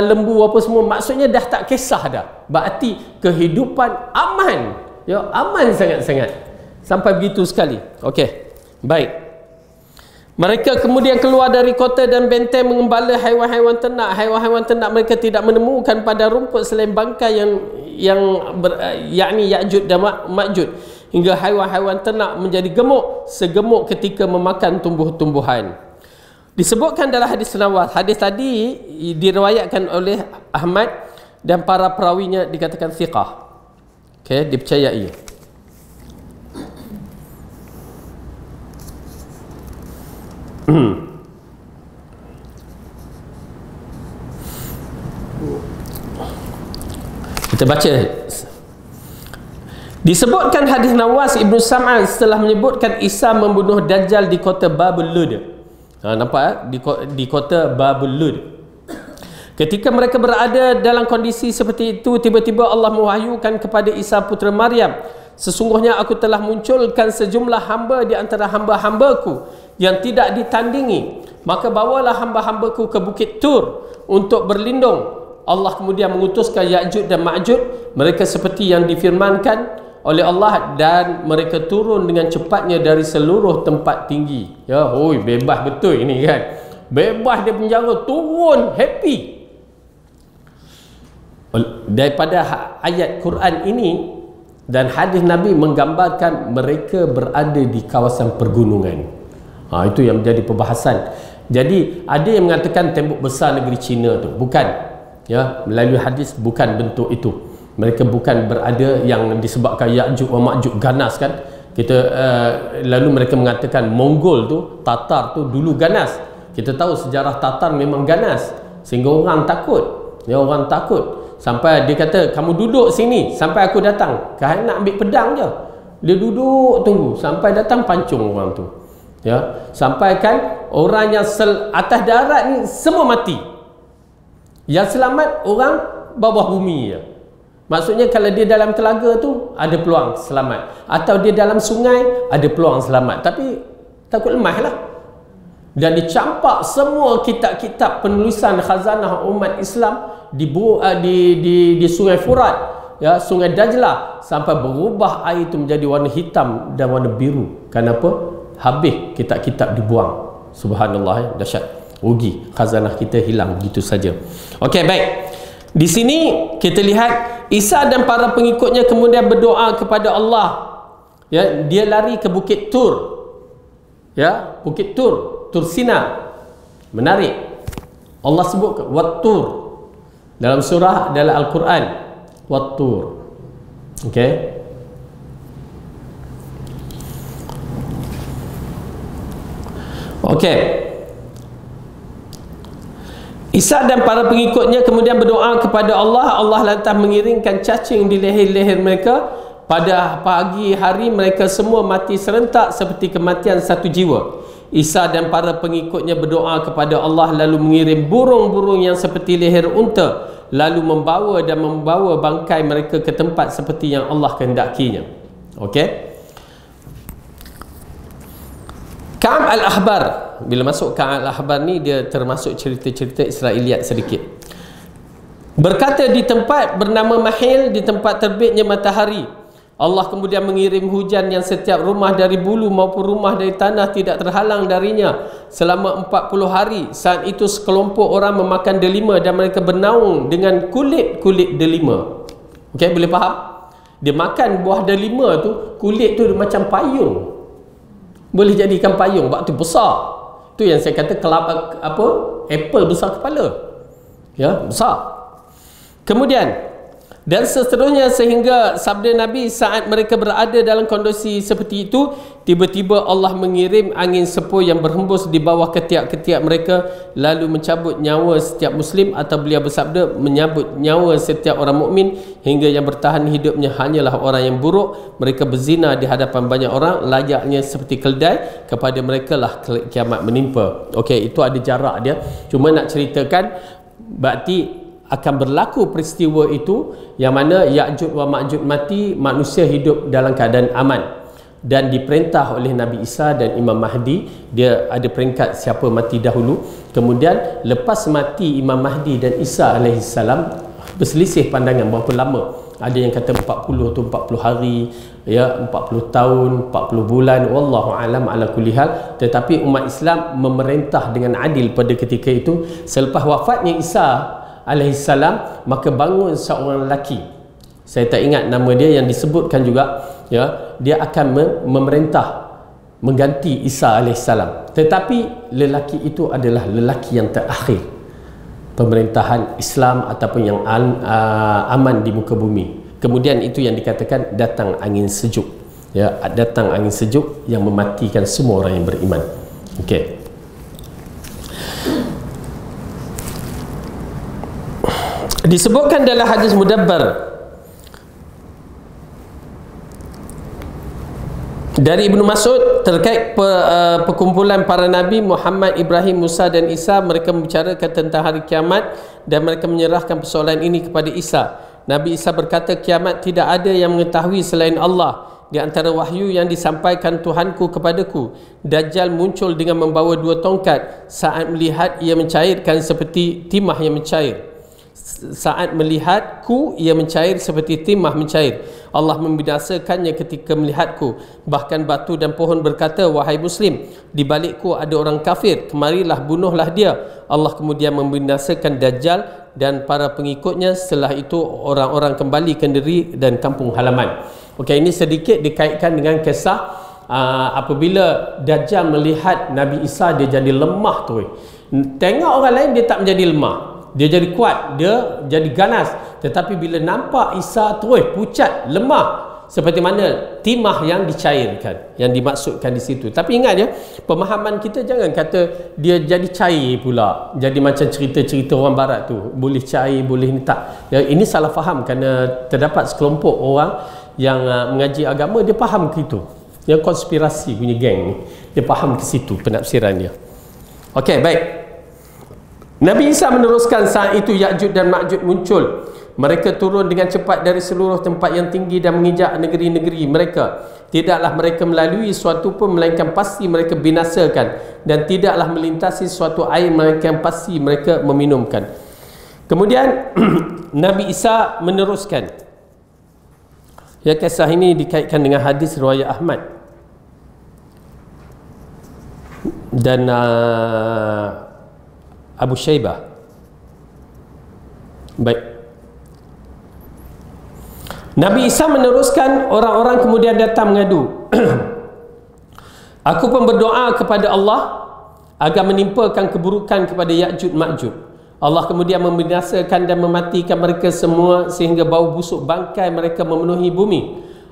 lembu apa semua. Maksudnya dah tak kisah dah. Berarti kehidupan aman ya, aman sangat-sangat, sampai begitu sekali. Okey, baik. Mereka kemudian keluar dari kota dan benteng, mengembala haiwan-haiwan ternak. Haiwan-haiwan ternak mereka tidak menemukan pada rumput selain bangkai yakni Ya'juj dan Ma'juj. Hingga haiwan-haiwan ternak menjadi gemuk, segemuk ketika memakan tumbuh-tumbuhan. Disebutkan dalam hadis Nawas. Hadis tadi diriwayatkan oleh Ahmad dan para perawinya dikatakan thiqah. Okey, dipercayai. Kita baca. Disebutkan hadis Nawas Ibn Sam'an setelah menyebutkan Isa membunuh Dajjal di kota Babul Lud. Nampak di kota Babul Lud. Ketika mereka berada dalam kondisi seperti itu, tiba-tiba Allah mewahyukan kepada Isa putera Maryam, sesungguhnya aku telah munculkan sejumlah hamba di antara hamba-hambaku yang tidak ditandingi. Maka bawalah hamba-hambaku ke Bukit Tur untuk berlindung. Allah kemudian mengutuskan Ya'juj dan Ma'juj. Mereka seperti yang difirmankan oleh Allah, dan mereka turun dengan cepatnya dari seluruh tempat tinggi. Ya, bebas betul ini kan. Bebas dia penjara, turun happy. Daripada ayat Quran ini dan hadis Nabi menggambarkan mereka berada di kawasan pergunungan. Itu yang menjadi perbahasan Jadi ada yang mengatakan tembok besar negeri China tu, bukan, ya, melalui hadis bukan bentuk itu. Mereka bukan berada yang disebabkan Ya'juj wa Ma'juj ganas kan. Kita lalu mereka mengatakan Mongol tu, Tatar tu dulu ganas. Kita tahu sejarah Tatar memang ganas sehingga orang takut. Ya, orang takut. Sampai dia kata, kamu duduk sini sampai aku datang. Kan nak ambil pedang je. Dia duduk tunggu sampai datang, pancung orang tu. Ya, sampai kan orang yang atas darat ni semua mati. Yang selamat orang bawah bumi je. Maksudnya kalau dia dalam telaga tu ada peluang selamat, atau dia dalam sungai ada peluang selamat, tapi takut lemah lah. Dan dicampak semua kitab-kitab penulisan khazanah umat Islam di sungai Furat, ya, sungai Dajlah, sampai berubah air itu menjadi warna hitam dan warna biru. Kenapa? Habis kitab-kitab dibuang. Subhanallah, ya, dahsyat. Rugi, khazanah kita hilang begitu saja. Okey, baik. Di sini kita lihat Isa dan para pengikutnya kemudian berdoa kepada Allah. Ya, dia lari ke Bukit Tur. Ya, Bukit Tur, Tur Sina. Menarik. Allah sebut Wat-Tur dalam surah, dalam Al-Quran. Wat-Tur. Okey. Okey. Isa dan para pengikutnya kemudian berdoa kepada Allah. Allah lantas mengiringkan cacing di leher-leher mereka. Pada pagi hari mereka semua mati serentak seperti kematian satu jiwa. Isa dan para pengikutnya berdoa kepada Allah, lalu mengirim burung-burung yang seperti leher unta, lalu membawa bangkai mereka ke tempat seperti yang Allah kehendakinya. Okey. Ka'ab al-Ahbar, bila masuk Ka'ab al-Ahbar ni, dia termasuk cerita-cerita Israiliyat sedikit. Berkata di tempat bernama Mahil, di tempat terbitnya matahari, Allah kemudian mengirim hujan yang setiap rumah dari bulu maupun rumah dari tanah tidak terhalang darinya selama 40 hari. Saat itu sekelompok orang memakan delima dan mereka bernaung dengan kulit-kulit delima. Okey, boleh faham? Dia makan buah delima tu, kulit tu macam payung. Boleh jadikan payung, waktu besar. Tu yang saya kata apple besar kepala. Ya, besar. Kemudian dan seterusnya sehingga sabda Nabi, saat mereka berada dalam kondisi seperti itu, tiba-tiba Allah mengirim angin sepoi yang berhembus di bawah ketiak-ketiak mereka, lalu mencabut nyawa setiap muslim, atau beliau bersabda, menyabut nyawa setiap orang mukmin, hingga yang bertahan hidupnya hanyalah orang yang buruk. Mereka berzina di hadapan banyak orang, layaknya seperti keldai, kepada mereka lah kiamat menimpa. Okey, itu ada jarak dia. Cuma nak ceritakan, berarti akan berlaku peristiwa itu yang mana Ya'juj wa Ma'juj mati, manusia hidup dalam keadaan aman. Dan diperintah oleh Nabi Isa dan Imam Mahdi, dia ada peringkat siapa mati dahulu. Kemudian lepas mati Imam Mahdi dan Isa alaihissalam, berselisih pandangan berapa lama. Ada yang kata 40 tu 40 hari, ya, 40 tahun, 40 bulan, wallahu alam ala kulli hal. Tetapi umat Islam memerintah dengan adil pada ketika itu. Selepas wafatnya Isa alaihissalam, maka bangun seorang lelaki, saya tak ingat nama dia, yang disebutkan juga, ya, dia akan memerintah mengganti Isa alaihissalam. Tetapi lelaki itu adalah lelaki yang terakhir pemerintahan Islam ataupun yang aman di muka bumi. Kemudian itu yang dikatakan datang angin sejuk, ya, datang angin sejuk yang mematikan semua orang yang beriman. Okey. Disebutkan dalam hadis Mudabbar dari Ibnu Mas'ud terkait perkumpulan para nabi Muhammad, Ibrahim, Musa dan Isa. Mereka membicarakan tentang hari kiamat dan mereka menyerahkan persoalan ini kepada Isa. Nabi Isa berkata, kiamat tidak ada yang mengetahui selain Allah. Di antara wahyu yang disampaikan Tuhanku kepadaku, Dajjal muncul dengan membawa 2 tongkat. Saat melihat, ia mencairkan seperti timah yang mencair. Saat melihatku, ia mencair seperti timah mencair. Allah membinasakannya ketika melihatku. Bahkan batu dan pohon berkata, wahai Muslim, di balikku ada orang kafir, kemarilah bunuhlah dia. Allah kemudian membinasakan Dajjal dan para pengikutnya. Setelah itu orang-orang kembali ke negeri dan kampung halaman. Okey, ini sedikit dikaitkan dengan kisah apabila Dajjal melihat Nabi Isa, dia jadi lemah tu. Tengok orang lain dia tak menjadi lemah, dia jadi kuat, dia jadi ganas. Tetapi bila nampak Isa terus pucat, lemah, seperti mana timah yang dicairkan, yang dimaksudkan di situ. Tapi ingat ya, pemahaman kita jangan kata dia jadi cair pula, jadi macam cerita-cerita orang barat tu, boleh cair, boleh ni, tak. Ya, ini salah faham, kerana terdapat sekelompok orang yang mengaji agama, dia faham ke itu. Ya, konspirasi punya geng ni, dia faham ke situ penafsiran dia. Okey, baik. Nabi Isa meneruskan, saat itu Ya'juj dan Ma'juj muncul. Mereka turun dengan cepat dari seluruh tempat yang tinggi dan menginjak negeri-negeri mereka. Tidaklah mereka melalui suatu pun, melainkan pasti mereka binasakan. Dan tidaklah melintasi suatu air, melainkan pasti mereka meminumkan. Kemudian Nabi Isa meneruskan. Ya, kisah ini dikaitkan dengan hadis riwayat Ahmad dan Abu Syaibah. Baik. Nabi Isa meneruskan, orang-orang kemudian datang mengadu. Aku pun berdoa kepada Allah agar menimpakan keburukan kepada Ya'juj Ma'juj. Allah kemudian membinasakan dan mematikan mereka semua sehingga bau busuk bangkai mereka memenuhi bumi.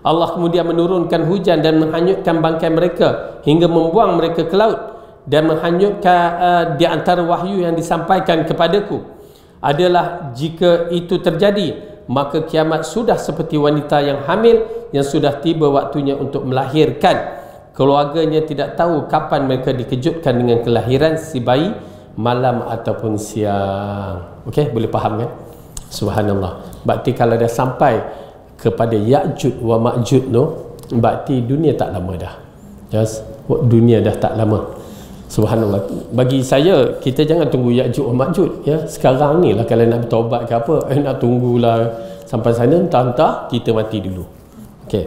Allah kemudian menurunkan hujan dan menghanyutkan bangkai mereka hingga membuang mereka ke laut, dan menghanyutkan di antara wahyu yang disampaikan kepadaku adalah, jika itu terjadi, maka kiamat sudah seperti wanita yang hamil yang sudah tiba waktunya untuk melahirkan. Keluarganya tidak tahu kapan mereka dikejutkan dengan kelahiran si bayi, malam ataupun siang. Okey, boleh faham kan? Subhanallah. Berarti kalau dah sampai kepada Ya'juj wa Ma'juj tu, berarti dunia tak lama dah. Yes, dunia dah tak lama. Subhanallah. Bagi saya, kita jangan tunggu Ya'juj wa Ma'juj, ya. Sekarang ni lah kalau nak bertaubat ke apa, nak tunggulah sampai sana, entah-entah kita mati dulu. Okey.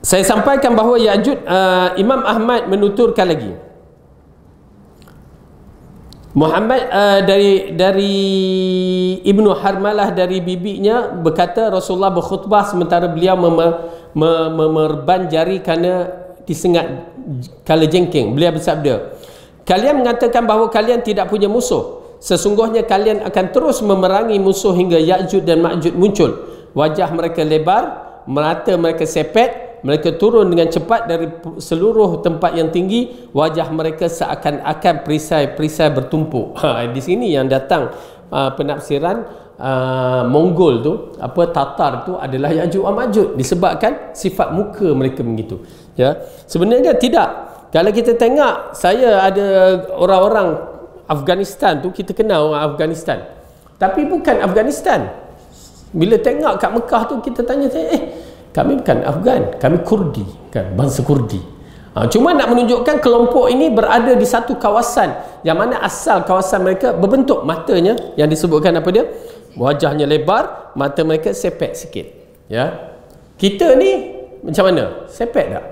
Saya sampaikan bahawa Ya'juj, Imam Ahmad menuturkan lagi. Muhammad dari Ibnu Harmalah dari bibinya berkata, Rasulullah berkhutbah sementara beliau merban jari kerana disengat kala jengking. Beliau bersabda, kalian mengatakan bahawa kalian tidak punya musuh. Sesungguhnya kalian akan terus memerangi musuh hingga Ya'juj dan Ma'juj muncul. Wajah mereka lebar, mata mereka sepet, mereka turun dengan cepat dari seluruh tempat yang tinggi. Wajah mereka seakan-akan perisai-perisai bertumpuk. Di sini yang datang penafsiran Mongol tu, apa, Tatar tu adalah Ya'juj wa Ma'juj disebabkan sifat muka mereka begitu. Ya, sebenarnya tidak. Kalau kita tengok, saya ada orang-orang Afghanistan tu, kita kenal orang Afghanistan, tapi bukan Afghanistan. Bila tengok kat Mekah tu, kita tanya, kami bukan Afghan, kami Kurdi, kan, bangsa Kurdi. Cuma nak menunjukkan kelompok ini berada di satu kawasan yang mana asal kawasan mereka berbentuk matanya yang disebutkan apa dia? Wajahnya lebar, mata mereka sepet sikit. Ya. Kita ni macam mana? Sepet tak?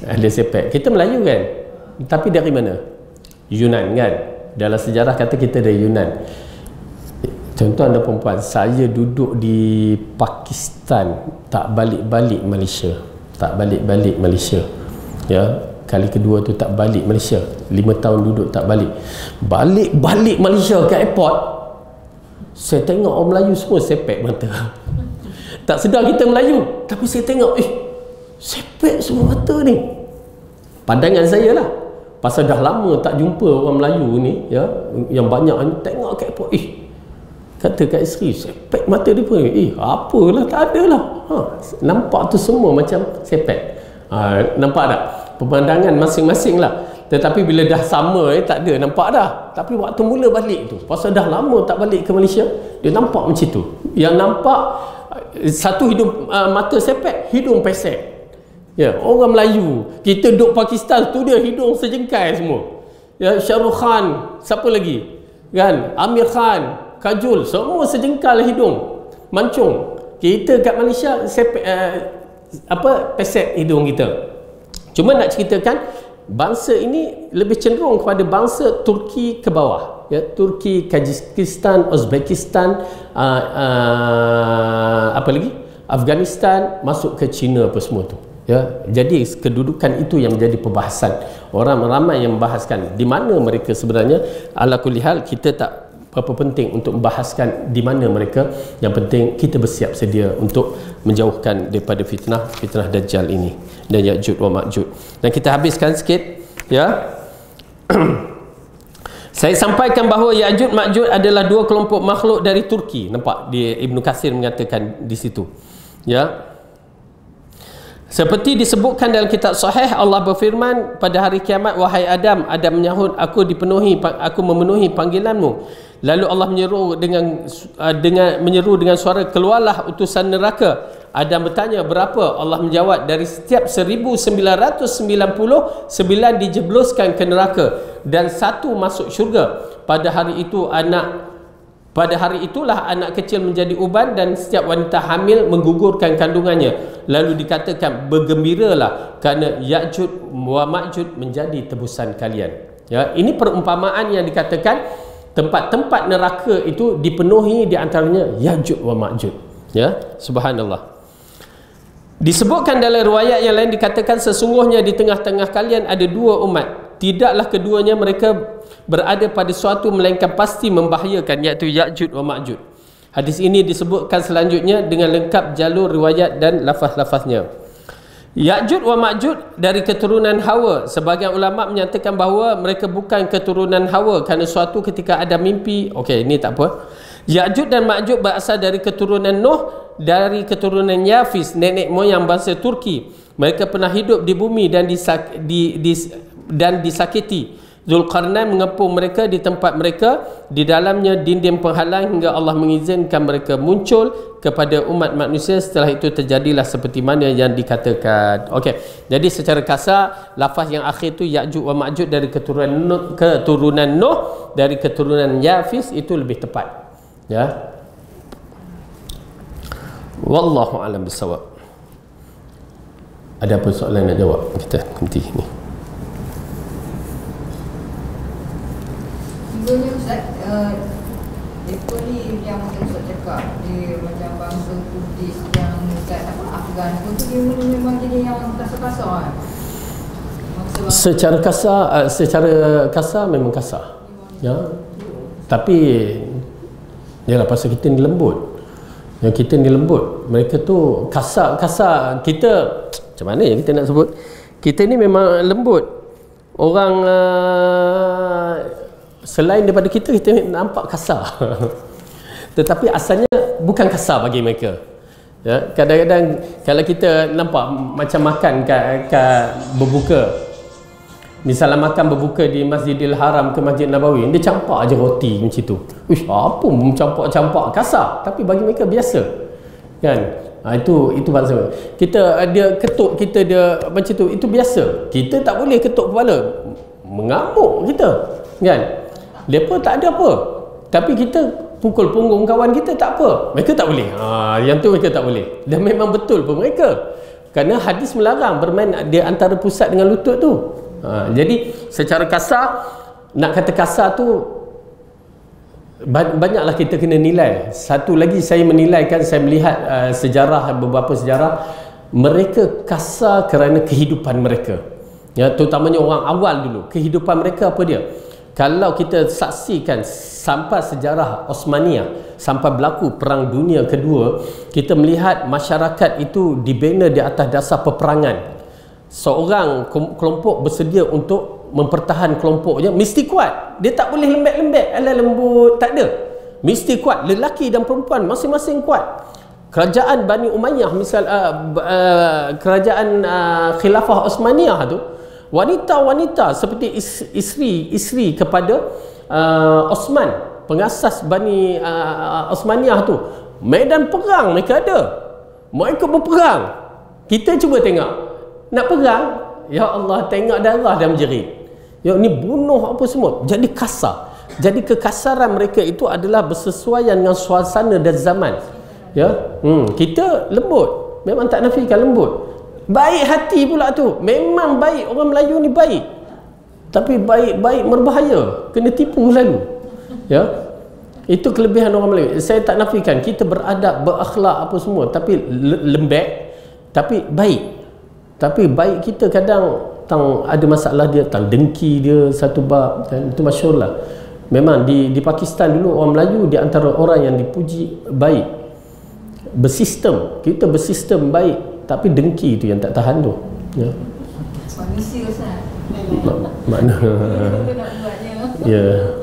Ada sepet. Kita Melayu kan? Tapi dari mana? Yunan kan? Dalam sejarah kata kita dari Yunan. Contoh anda perempuan, saya duduk di Pakistan, tak balik-balik Malaysia. Tak balik-balik Malaysia. Ya, kali kedua tu tak balik Malaysia. 5 tahun duduk tak balik. Balik-balik Malaysia ke airport, saya tengok orang Melayu semua sepet mata. Tak sedar kita Melayu, tapi saya tengok, sepet semua mata ni. Pandangan saya lah. Pasal dah lama tak jumpa orang Melayu ni, ya, yang banyak ni tengok kat airport, kata kat isteri, sepet mata dia pun, apalah, tak ada lah. Nampak tu semua macam sepet. Nampak tak? Pemandangan masing-masing lah. Tetapi bila dah sama, tak ada, nampak dah. Tapi waktu mula balik tu, pasal dah lama tak balik ke Malaysia, dia nampak macam tu. Yang nampak, satu hidung, mata sepet, hidung pesek. Ya, orang Melayu. Kita duduk Pakistan tu, dia hidung sejengkai semua. Ya, Shah Rukh Khan, siapa lagi? Kan? Amir Khan, Kajol, semua sejengkal hidung, mancung. Kita kat Malaysia sepet, pesek hidung kita. Cuma nak ceritakan, bangsa ini lebih cenderung kepada bangsa Turki ke bawah. Ya, Turki, Kyrgyzstan, Uzbekistan, apa lagi? Afghanistan masuk ke China apa semua tu. Ya, jadi kedudukan itu yang menjadi perbahasan. Orang ramai yang membahaskan di mana mereka sebenarnya. Ala kulli hal, kita tak berapa penting untuk membahaskan di mana mereka. Yang penting kita bersiap sedia untuk menjauhkan daripada fitnah Dajjal ini dan Ya'juj wa Ma'juj. Dan kita habiskan sikit, ya. Saya sampaikan bahawa Ya'juj Ma'juj adalah dua kelompok makhluk dari Turki. Nampak di Ibnu Katsir mengatakan di situ. Ya. Seperti disebutkan dalam kitab sahih, Allah berfirman pada hari kiamat, wahai Adam, Adam menyahut, aku memenuhi panggilanmu. Lalu Allah menyeru dengan suara, keluarlah utusan neraka. Adam bertanya, berapa? Allah menjawab, dari setiap 1999 dijebloskan ke neraka dan satu masuk syurga. Pada hari itulah anak kecil menjadi uban dan setiap wanita hamil menggugurkan kandungannya. Lalu dikatakan, bergembiralah kerana Ya'juj wa Ma'juj menjadi tebusan kalian. Ya, ini perumpamaan yang dikatakan tempat-tempat neraka itu dipenuhi, di antaranya Ya'juj wa Ma'juj. Ya, subhanallah. Disebutkan dalam riwayat yang lain dikatakan, sesungguhnya di tengah-tengah kalian ada dua umat. Tidaklah keduanya mereka berada pada suatu melainkan pasti membahayakan, iaitu Ya'juj wa Ma'juj. Hadis ini disebutkan selanjutnya dengan lengkap jalur riwayat dan lafaz-lafaznya. Ya'juj wa Ma'juj dari keturunan Hawa. Sebagian ulama menyatakan bahawa mereka bukan keturunan Hawa kerana suatu ketika ada mimpi. Okey, ini tak apa. Ya'juj dan Ma'juj berasal dari keturunan Nuh, dari keturunan Yafis, nenek moyang bangsa Turki. Mereka pernah hidup di bumi dan disakiti. Zulkarnain mengepung mereka di tempat mereka, di dalamnya dinding penghalang hingga Allah mengizinkan mereka muncul kepada umat manusia. Setelah itu terjadilah seperti mana yang dikatakan. Okey, jadi secara kasar lafaz yang akhir tu Ya'juj wa Ma'juj dari keturunan Nuh, dari keturunan Yafis, itu lebih tepat. Ya. Wallahu a'lam bissawab. Ada apa soalan nak jawab kita nanti ni? Sebenarnya Ustaz, mereka ni yang macam Ustaz cakap, dia macam bangsa Kurdis yang dekat Afghan tu, dia memang jadi yang kasar-kasar kan? Secara kasar memang kasar. Ya. Tapi yalah, pasal kita ni lembut. Yang kita ni lembut. Mereka tu kasar. Kita macam mana yang kita nak sebut? Kita ni memang lembut. Orang selain daripada kita nampak kasar. Tetapi asalnya bukan kasar bagi mereka. Ya, kadang-kadang kalau kita nampak macam makan kat berbuka, misalnya makan berbuka di Masjidil Haram ke Masjid Nabawi, dia campak aja roti macam tu. Uish, apa campak-campak, kasar. Tapi bagi mereka biasa. Kan? Itu bangsa. Kita dia ketuk kita dia macam tu, itu biasa. Kita tak boleh ketuk kepala. Mengamuk kita. Kan? Depa tak ada apa. Tapi kita pukul punggung kawan kita tak apa. Mereka tak boleh. Yang tu mereka tak boleh. Dan memang betul pun mereka. Kerana hadis melarang bermain di antara pusat dengan lutut tu. Jadi secara kasar, nak kata kasar tu banyaklah kita kena nilai. Satu lagi saya menilaikan, saya melihat beberapa sejarah, mereka kasar kerana kehidupan mereka. Ya, terutamanya orang awal dulu. Kehidupan mereka apa dia? Kalau kita saksikan sampai sejarah Osmaniyah, sampai berlaku Perang Dunia Kedua, kita melihat masyarakat itu dibina di atas dasar peperangan. Seorang kelompok bersedia untuk mempertahan kelompoknya, mesti kuat. Dia tak boleh lembek-lembek, ala lembut, tak ada. Mesti kuat, lelaki dan perempuan masing-masing kuat. Kerajaan Bani Umayyah, misal kerajaan Khilafah Osmaniyah tu, wanita-wanita seperti isteri kepada Osman, pengasas Bani Osmaniyah tu, medan perang mereka ada. Mereka berperang. Kita cuba tengok. Nak perang, ya Allah, tengok darah dah menjerit. Ya, ni bunuh apa semua. Jadi kasar. Jadi kekasaran mereka itu adalah bersesuaian dengan suasana dan zaman. Ya, kita lembut. Memang tak nafikan lembut. Baik hati pula tu. Memang baik. Orang Melayu ni baik. Tapi baik-baik berbahaya. Kena tipu selalu. Ya. Itu kelebihan orang Melayu. Saya tak nafikan kita beradab, berakhlak apa semua, tapi lembek, tapi baik. Tapi baik kita kadang ada masalah dia, dengki dia satu bab, dan itu masyhur lah. Memang di Pakistan dulu orang Melayu di antara orang yang dipuji baik, bersistem, kita bersistem baik, tapi dengki itu yang tak tahan tu ya. Manusia Ustaz. Mana ya.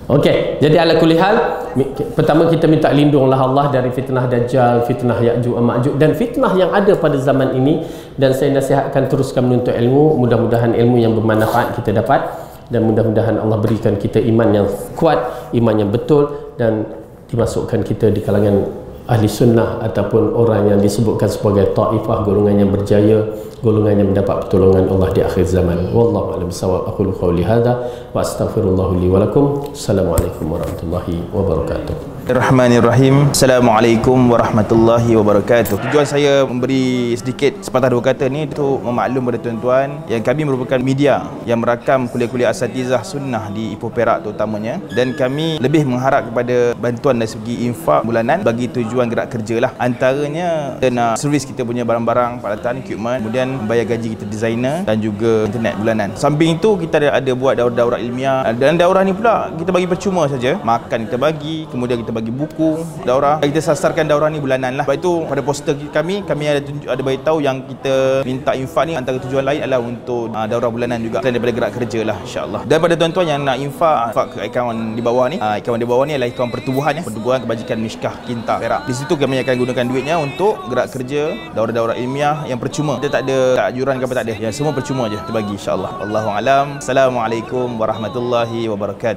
Okey, jadi ala kulli hal, pertama kita minta lindunglah Allah dari fitnah Dajjal, fitnah Ya'juj Ma'juj, dan fitnah yang ada pada zaman ini. Dan saya nasihatkan teruskan menuntut ilmu, mudah-mudahan ilmu yang bermanfaat kita dapat, dan mudah-mudahan Allah berikan kita iman yang kuat, iman yang betul, dan dimasukkan kita di kalangan ahli sunnah ataupun orang yang disebutkan sebagai taifah, golongan yang berjaya, golongan yang mendapat pertolongan Allah di akhir zaman. Wallahu a'lam bissawab. Aqulu qawli hadza wa astaghfirullah li wa lakum. Assalamualaikum warahmatullahi wabarakatuh. Bismillahirrahmanirrahim. Assalamualaikum warahmatullahi wabarakatuh. Tujuan saya memberi sedikit sepatah dua kata ni untuk memaklum kepada tuan-tuan yang kami merupakan media yang merakam kuliah-kuliah asatizah sunnah di Ipoh Perak terutamanya, dan kami lebih mengharap kepada bantuan dari segi infak bulanan bagi tujuan gerak kerja lah. Antaranya kita nak servis kita punya barang-barang, peralatan, equipment, kemudian bayar gaji kita designer dan juga internet bulanan. Samping itu kita ada buat daurah-daurah ilmiah, dan daurah ni pula kita bagi percuma saja. Makan kita bagi, kemudian kita bagi buku daurah. Kita sasarkan daurah ni bulanan lah. Sebab itu pada poster kami ada beritahu yang kita minta infak ni antara tujuan lain adalah untuk daurah bulanan juga, selain daripada gerak kerja lah, insya-Allah. Dan pada tuan-tuan yang nak infak ke akaun di bawah ni, akaun di bawah ni adalah akaun pertubuhan ya, pertubuhan kebajikan Mishkah Kinta Perak. Di situ kami akan gunakan duitnya untuk gerak kerja, daurah-daurah ilmiah yang percuma. Kita tak ada anjuran ke apa, tak ada. Yang semua percuma je kita bagi, insya-Allah. Allahu a'lam. Assalamualaikum warahmatullahi wabarakatuh.